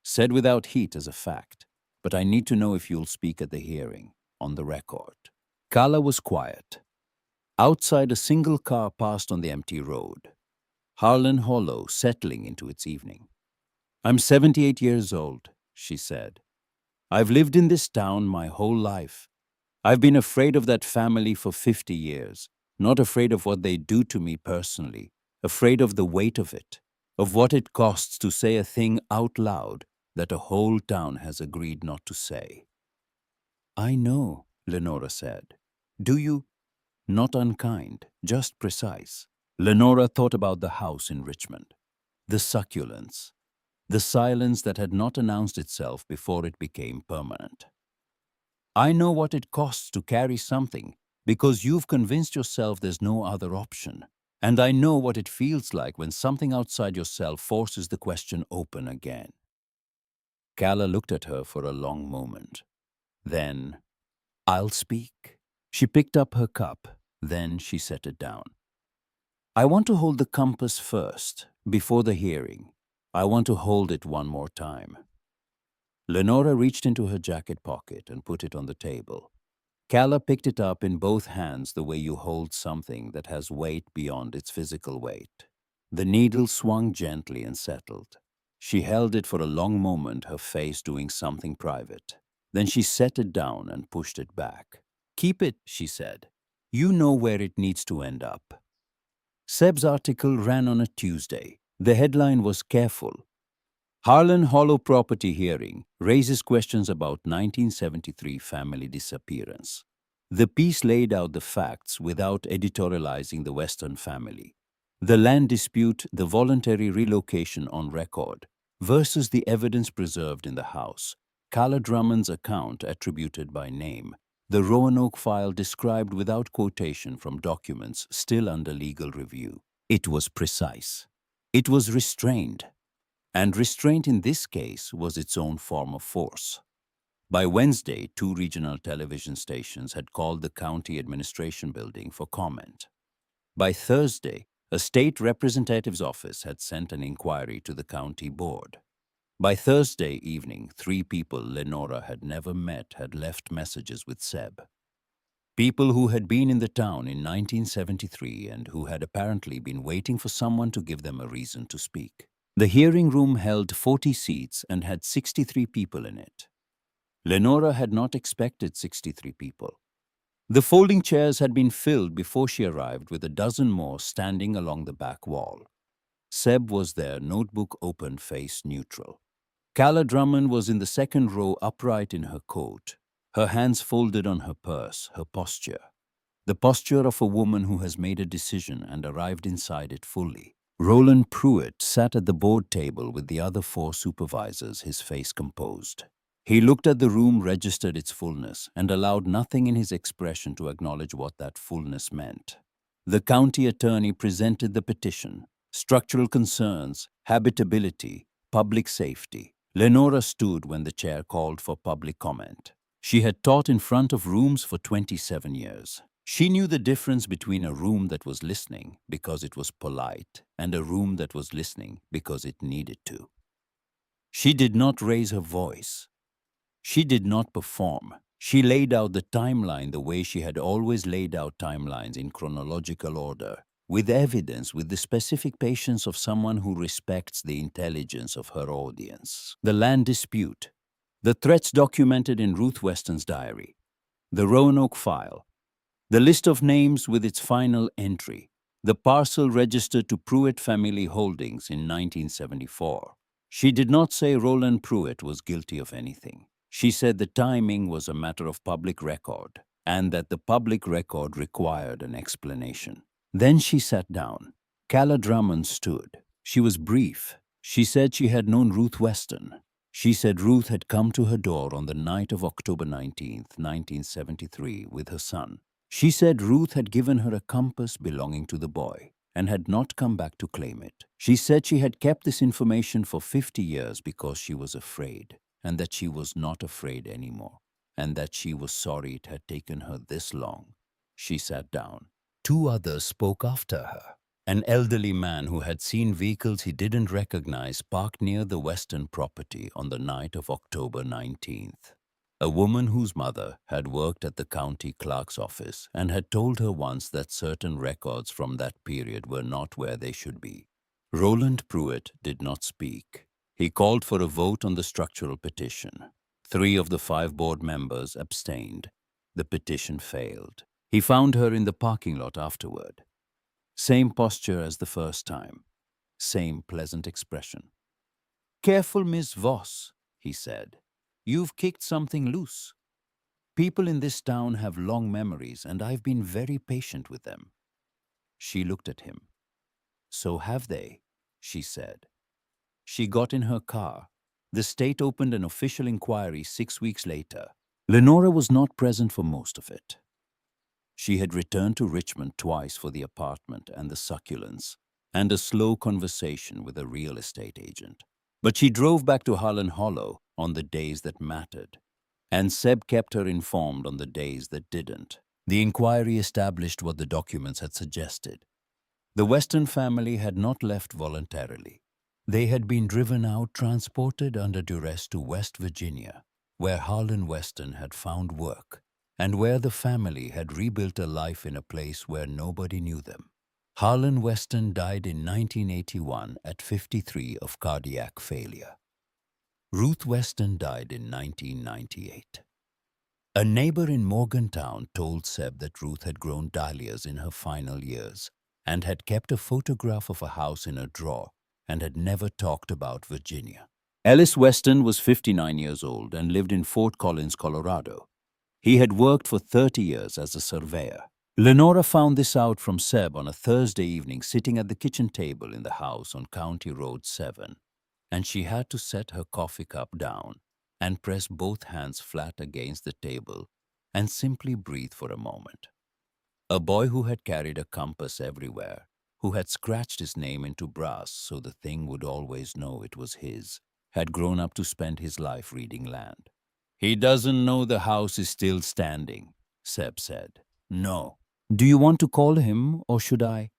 Said without heat as a fact, but I need to know if you'll speak at the hearing, on the record. Calla was quiet. Outside, a single car passed on the empty road. Harlan Hollow settling into its evening. I'm 78 years old, she said. I've lived in this town my whole life. I've been afraid of that family for 50 years, not afraid of what they do to me personally, afraid of the weight of it, of what it costs to say a thing out loud that a whole town has agreed not to say. I know, Lenora said. Do you? Not unkind, just precise. Lenora thought about the house in Richmond, the succulents, the silence that had not announced itself before it became permanent. I know what it costs to carry something because you've convinced yourself there's no other option. And I know what it feels like when something outside yourself forces the question open again. Calla looked at her for a long moment. Then, I'll speak. She picked up her cup. Then she set it down. I want to hold the compass first, before the hearing. I want to hold it one more time. Lenora reached into her jacket pocket and put it on the table. Calla picked it up in both hands the way you hold something that has weight beyond its physical weight. The needle swung gently and settled. She held it for a long moment, her face doing something private. Then she set it down and pushed it back. Keep it, she said. You know where it needs to end up. Seb's article ran on a Tuesday. The headline was careful. Harlan Hollow property hearing raises questions about 1973 family disappearance. The piece laid out the facts without editorializing the Weston family. The land dispute, the voluntary relocation on record, versus the evidence preserved in the house. Calla Drummond's account attributed by name. The Roanoke file described without quotation from documents still under legal review. It was precise. It was restrained. And restraint in this case was its own form of force. By Wednesday, 2 regional television stations had called the county administration building for comment. By Thursday, a state representative's office had sent an inquiry to the county board. By Thursday evening, 3 people Lenora had never met had left messages with Seb. People who had been in the town in 1973 and who had apparently been waiting for someone to give them a reason to speak. The hearing room held 40 seats and had 63 people in it. Lenora had not expected 63 people. The folding chairs had been filled before she arrived, with a dozen more standing along the back wall. Seb was there, notebook open, face neutral. Calla Drummond was in the second row, upright in her coat, her hands folded on her purse, her posture. The posture of a woman who has made a decision and arrived inside it fully. Roland Pruitt sat at the board table with the other 4 supervisors, his face composed. He looked at the room, registered its fullness, and allowed nothing in his expression to acknowledge what that fullness meant. The county attorney presented the petition: structural concerns, habitability, public safety. Lenora stood when the chair called for public comment. She had taught in front of rooms for 27 years. She knew the difference between a room that was listening because it was polite and a room that was listening because it needed to. She did not raise her voice. She did not perform. She laid out the timeline the way she had always laid out timelines, in chronological order, with evidence, with the specific patience of someone who respects the intelligence of her audience. The land dispute, the threats documented in Ruth Weston's diary, the Roanoke file, the list of names with its final entry, the parcel registered to Pruitt Family Holdings in 1974. She did not say Roland Pruitt was guilty of anything. She said the timing was a matter of public record and that the public record required an explanation. Then she sat down. Calla Drummond stood. She was brief. She said she had known Ruth Weston. She said Ruth had come to her door on the night of October 19th, 1973, with her son. She said Ruth had given her a compass belonging to the boy and had not come back to claim it. She said she had kept this information for 50 years because she was afraid, and that she was not afraid anymore, and that she was sorry it had taken her this long. She sat down. Two others spoke after her. An elderly man who had seen vehicles he didn't recognize parked near the Weston property on the night of October 19th. A woman whose mother had worked at the county clerk's office and had told her once that certain records from that period were not where they should be. Roland Pruitt did not speak. He called for a vote on the structural petition. 3 of the 5 board members abstained. The petition failed. He found her in the parking lot afterward. Same posture as the first time. Same pleasant expression. "Careful, Miss Voss," he said. "You've kicked something loose. People in this town have long memories, and I've been very patient with them." She looked at him. "So have they," she said. She got in her car. The state opened an official inquiry 6 weeks later. Lenora was not present for most of it. She had returned to Richmond twice for the apartment and the succulents, and a slow conversation with a real estate agent. But she drove back to Harlan Hollow on the days that mattered, and Seb kept her informed on the days that didn't. The inquiry established what the documents had suggested. The Weston family had not left voluntarily. They had been driven out, transported under duress to West Virginia, where Harlan Weston had found work, and where the family had rebuilt a life in a place where nobody knew them. Harlan Weston died in 1981 at 53 of cardiac failure. Ruth Weston died in 1998. A neighbor in Morgantown told Seb that Ruth had grown dahlias in her final years and had kept a photograph of a house in a drawer and had never talked about Virginia. Ellis Weston was 59 years old and lived in Fort Collins, Colorado. He had worked for 30 years as a surveyor. Lenora found this out from Seb on a Thursday evening sitting at the kitchen table in the house on County Road 7, and she had to set her coffee cup down and press both hands flat against the table and simply breathe for a moment. A boy who had carried a compass everywhere, who had scratched his name into brass so the thing would always know it was his, had grown up to spend his life reading land. "He doesn't know the house is still standing," Seb said. "No. Do you want to call him, or should I?"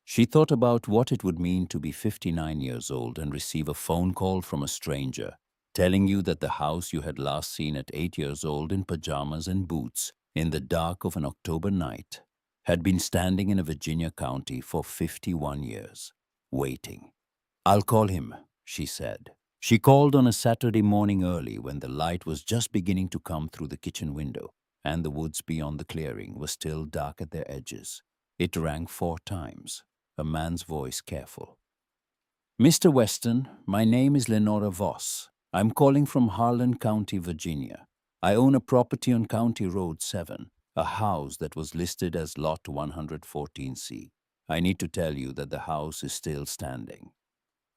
She thought about what it would mean to be 59 years old and receive a phone call from a stranger telling you that the house you had last seen at 8 years old in pajamas and boots in the dark of an October night had been standing in a Virginia county for 51 years, waiting. "I'll call him," she said. She called on a Saturday morning early when the light was just beginning to come through the kitchen window and the woods beyond the clearing were still dark at their edges. It rang 4 times, a man's voice careful. "Mr. Weston, my name is Lenora Voss. I'm calling from Harlan County, Virginia. I own a property on County Road 7, a house that was listed as Lot 114C. I need to tell you that the house is still standing."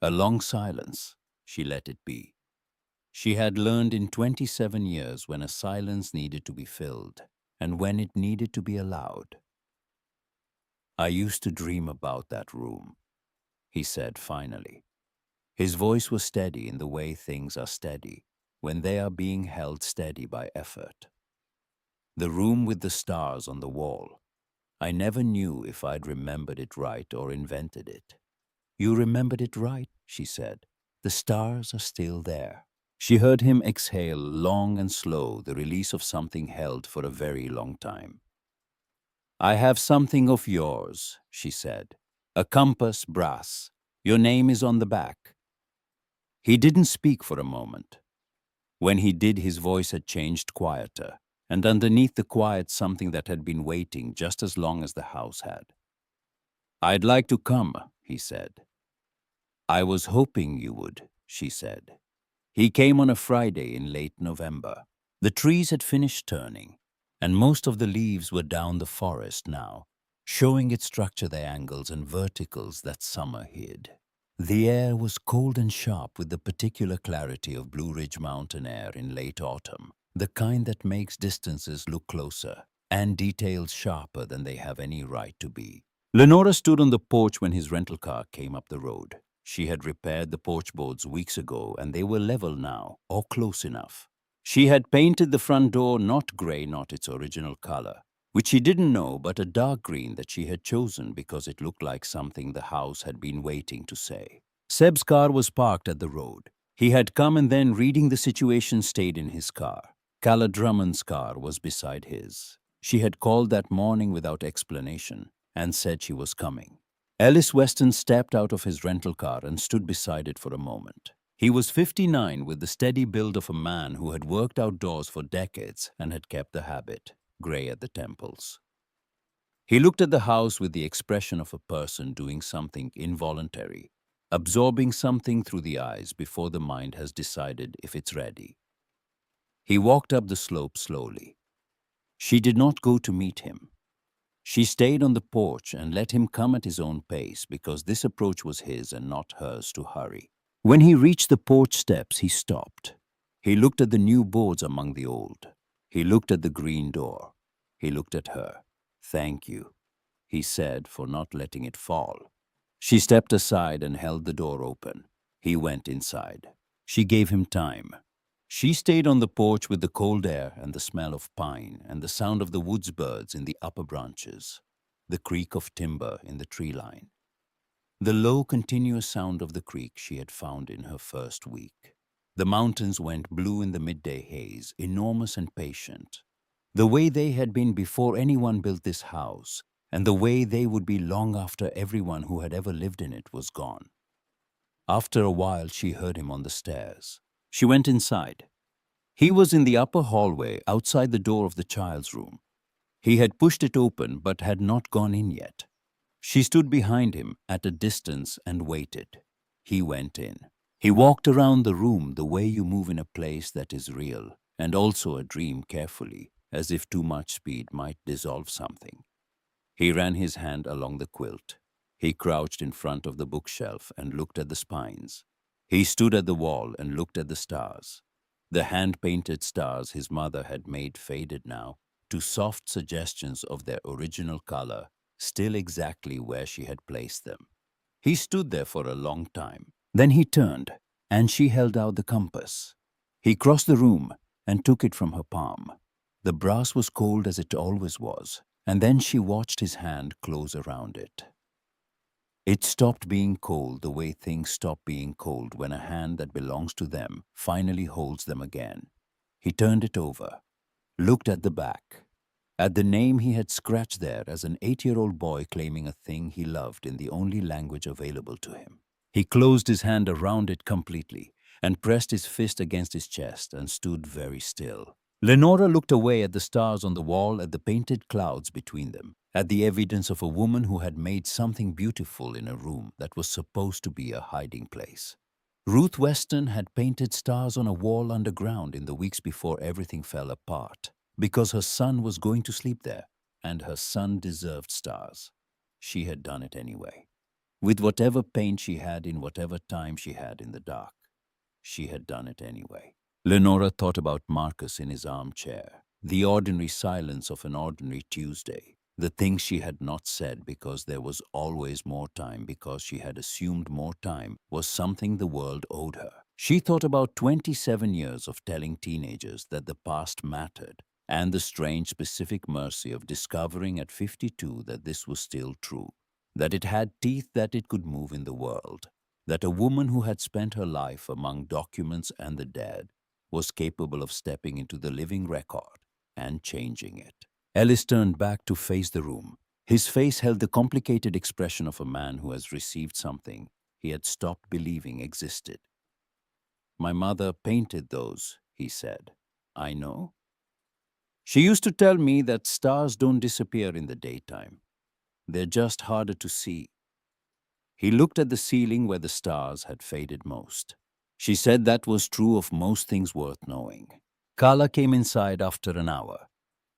A long silence. She let it be. She had learned in 27 years when a silence needed to be filled and when it needed to be allowed. "I used to dream about that room," he said finally. His voice was steady in the way things are steady, when they are being held steady by effort. The room with the stars on the wall. I never knew if I'd remembered it right or invented it. You remembered it right, she said. The stars are still there. She heard him exhale long and slow, the release of something held for a very long time. I have something of yours, she said. A compass, brass. Your name is on the back. He didn't speak for a moment. When he did, his voice had changed quieter, and underneath the quiet something that had been waiting just as long as the house had. I'd like to come, he said. I was hoping you would, she said. He came on a Friday in late November. The trees had finished turning, and most of the leaves were down the forest now, showing its structure their angles and verticals that summer hid. The air was cold and sharp with the particular clarity of Blue Ridge mountain air in late autumn, the kind that makes distances look closer and details sharper than they have any right to be. Lenora stood on the porch when his rental car came up the road. She had repaired the porch boards weeks ago, and they were level now, or close enough. She had painted the front door not gray, not its original color, which she didn't know, but a dark green that she had chosen because it looked like something the house had been waiting to say. Seb's car was parked at the road. He had come and then, reading the situation, stayed in his car. Calla Drummond's car was beside his. She had called that morning without explanation and said she was coming. Ellis Weston stepped out of his rental car and stood beside it for a moment. He was 59, with the steady build of a man who had worked outdoors for decades and had kept the habit, gray at the temples. He looked at the house with the expression of a person doing something involuntary, absorbing something through the eyes before the mind has decided if it's ready. He walked up the slope slowly. She did not go to meet him. She stayed on the porch and let him come at his own pace because this approach was his and not hers to hurry. When he reached the porch steps, he stopped. He looked at the new boards among the old. He looked at the green door. He looked at her. Thank you, he said, for not letting it fall. She stepped aside and held the door open. He went inside. She gave him time. She stayed on the porch with the cold air and the smell of pine and the sound of the woods birds in the upper branches, the creak of timber in the tree line, the low, continuous sound of the creek she had found in her first week. The mountains went blue in the midday haze, enormous and patient, the way they had been before anyone built this house, and the way they would be long after everyone who had ever lived in it was gone. After a while, she heard him on the stairs. She went inside. He was in the upper hallway outside the door of the child's room. He had pushed it open but had not gone in yet. She stood behind him at a distance and waited. He went in. He walked around the room the way you move in a place that is real and also a dream, carefully, as if too much speed might dissolve something. He ran his hand along the quilt. He crouched in front of the bookshelf and looked at the spines. He stood at the wall and looked at the stars. The hand-painted stars his mother had made faded now to soft suggestions of their original color, still exactly where she had placed them. He stood there for a long time. Then he turned, and she held out the compass. He crossed the room and took it from her palm. The brass was cold as it always was, and then she watched his hand close around it. It stopped being cold the way things stop being cold when a hand that belongs to them finally holds them again. He turned it over, looked at the back, at the name he had scratched there as an 8-year-old boy claiming a thing he loved in the only language available to him. He closed his hand around it completely and pressed his fist against his chest and stood very still. Lenora looked away at the stars on the wall, at the painted clouds between them, at the evidence of a woman who had made something beautiful in a room that was supposed to be a hiding place. Ruth Weston had painted stars on a wall underground in the weeks before everything fell apart, because her son was going to sleep there, and her son deserved stars. She had done it anyway. With whatever paint she had in whatever time she had in the dark, she had done it anyway. Lenora thought about Marcus in his armchair, the ordinary silence of an ordinary Tuesday, the things she had not said because there was always more time, because she had assumed more time was something the world owed her. She thought about 27 years of telling teenagers that the past mattered, and the strange specific mercy of discovering at 52 that this was still true, that it had teeth, that it could move in the world, that a woman who had spent her life among documents and the dead was capable of stepping into the living record and changing it. Ellis turned back to face the room. His face held the complicated expression of a man who has received something he had stopped believing existed. "My mother painted those," he said. "I know. She used to tell me that stars don't disappear in the daytime. They're just harder to see." He looked at the ceiling where the stars had faded most. She said that was true of most things worth knowing. Carla came inside after an hour.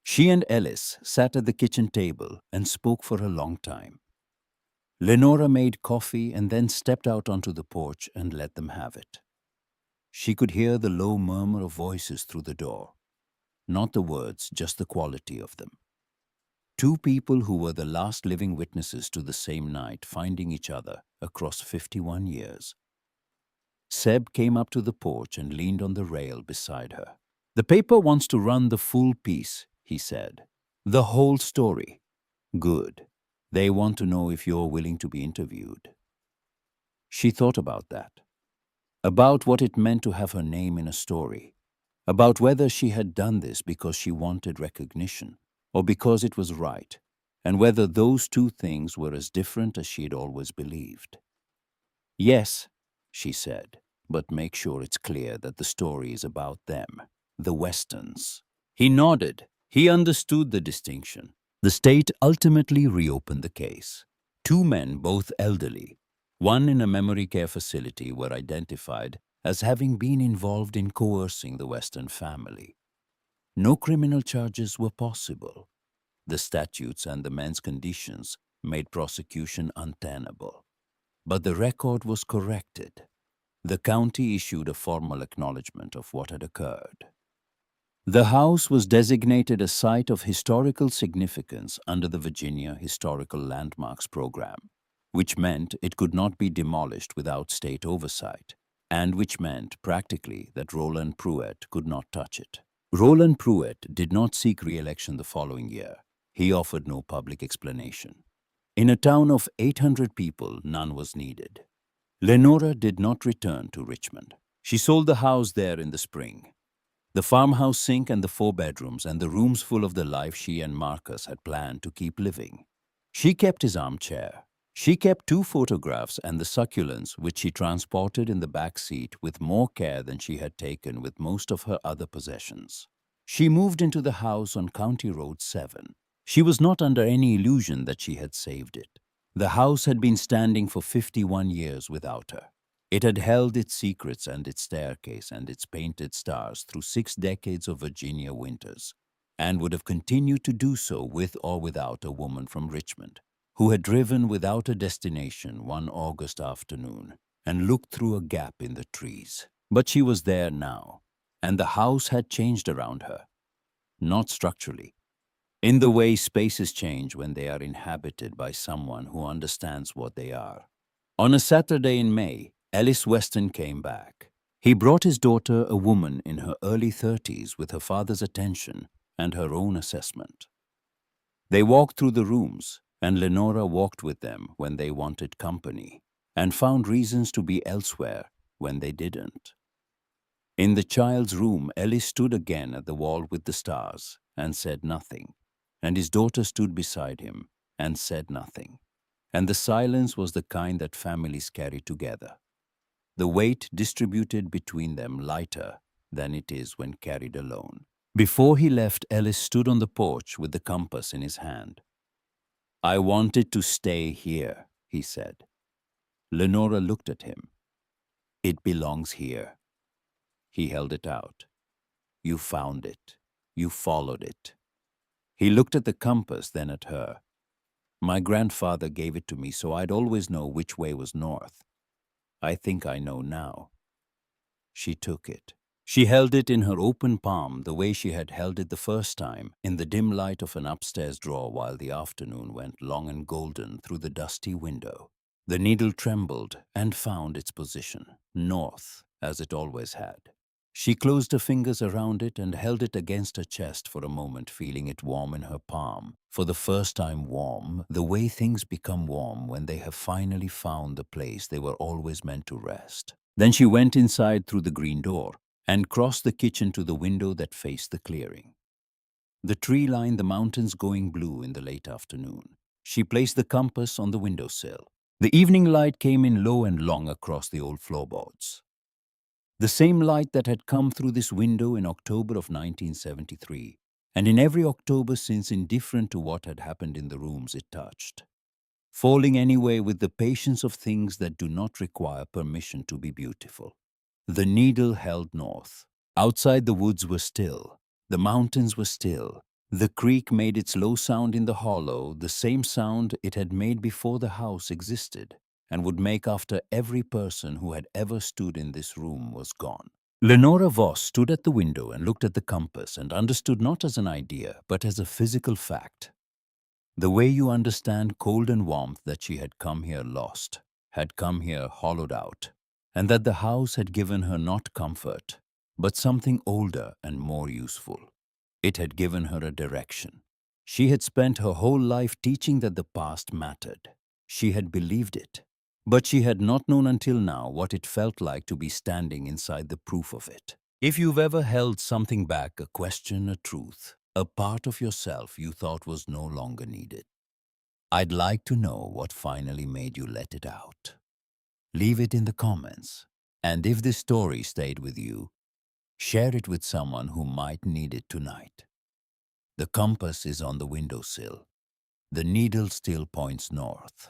She and Ellis sat at the kitchen table and spoke for a long time. Lenora made coffee and then stepped out onto the porch and let them have it. She could hear the low murmur of voices through the door. Not the words, just the quality of them. Two people who were the last living witnesses to the same night finding each other across 51 years. Seb came up to the porch and leaned on the rail beside her. "The paper wants to run the full piece," he said. "The whole story." "Good. They want to know if you're willing to be interviewed." She thought about that. About what it meant to have her name in a story. About whether she had done this because she wanted recognition or because it was right, and whether those two things were as different as she had always believed. "Yes," she said, "but make sure it's clear that the story is about them, the Westons." He nodded. He understood the distinction. The state ultimately reopened the case. Two men, both elderly, one in a memory care facility, were identified as having been involved in coercing the Weston family. No criminal charges were possible. The statutes and the men's conditions made prosecution untenable. But the record was corrected. The county issued a formal acknowledgement of what had occurred. The house was designated a Site of Historical Significance under the Virginia Historical Landmarks Program, which meant it could not be demolished without state oversight, and which meant practically that Roland Pruitt could not touch it. Roland Pruitt did not seek re-election the following year. He offered no public explanation. In a town of 800 people, none was needed. Lenora did not return to Richmond. She sold the house there in the spring. The farmhouse sink and the 4 bedrooms and the rooms full of the life she and Marcus had planned to keep living. She kept his armchair. She kept 2 photographs and the succulents, which she transported in the back seat with more care than she had taken with most of her other possessions. She moved into the house on County Road 7. She was not under any illusion that she had saved it. The house had been standing for 51 years without her. It had held its secrets and its staircase and its painted stars through 6 decades of Virginia winters, and would have continued to do so with or without a woman from Richmond, who had driven without a destination one August afternoon and looked through a gap in the trees. But she was there now, and the house had changed around her. Not structurally. In the way spaces change when they are inhabited by someone who understands what they are. On a Saturday in May, Ellis Weston came back. He brought his daughter, a woman in her early 30s, with her father's attention and her own assessment. They walked through the rooms, and Lenora walked with them when they wanted company, and found reasons to be elsewhere when they didn't. In the child's room, Ellis stood again at the wall with the stars and said nothing, and his daughter stood beside him and said nothing. And the silence was the kind that families carry together. The weight distributed between them lighter than it is when carried alone. Before he left, Ellis stood on the porch with the compass in his hand. "I wanted to stay here," he said. Lenora looked at him. "It belongs here." He held it out. "You found it. You followed it." He looked at the compass, then at her. "My grandfather gave it to me so I'd always know which way was north. I think I know now." She took it. She held it in her open palm the way she had held it the first time, in the dim light of an upstairs drawer while the afternoon went long and golden through the dusty window. The needle trembled and found its position, north, as it always had. She closed her fingers around it and held it against her chest for a moment, feeling it warm in her palm. For the first time warm, the way things become warm when they have finally found the place they were always meant to rest. Then she went inside through the green door and crossed the kitchen to the window that faced the clearing. The tree lined the mountains, going blue in the late afternoon. She placed the compass on the windowsill. The evening light came in low and long across the old floorboards. The same light that had come through this window in October of 1973, and in every October since, indifferent to what had happened in the rooms it touched. Falling anyway with the patience of things that do not require permission to be beautiful. The needle held north. Outside, the woods were still. The mountains were still. The creek made its low sound in the hollow, the same sound it had made before the house existed, and would make after every person who had ever stood in this room was gone. Lenora Voss stood at the window and looked at the compass and understood not as an idea, but as a physical fact. The way you understand cold and warmth, that she had come here lost, had come here hollowed out, and that the house had given her not comfort, but something older and more useful. It had given her a direction. She had spent her whole life teaching that the past mattered. She had believed it, but she had not known until now what it felt like to be standing inside the proof of it. If you've ever held something back, a question, a truth, a part of yourself you thought was no longer needed, I'd like to know what finally made you let it out. Leave it in the comments. And if this story stayed with you, share it with someone who might need it tonight. The compass is on the windowsill. The needle still points north.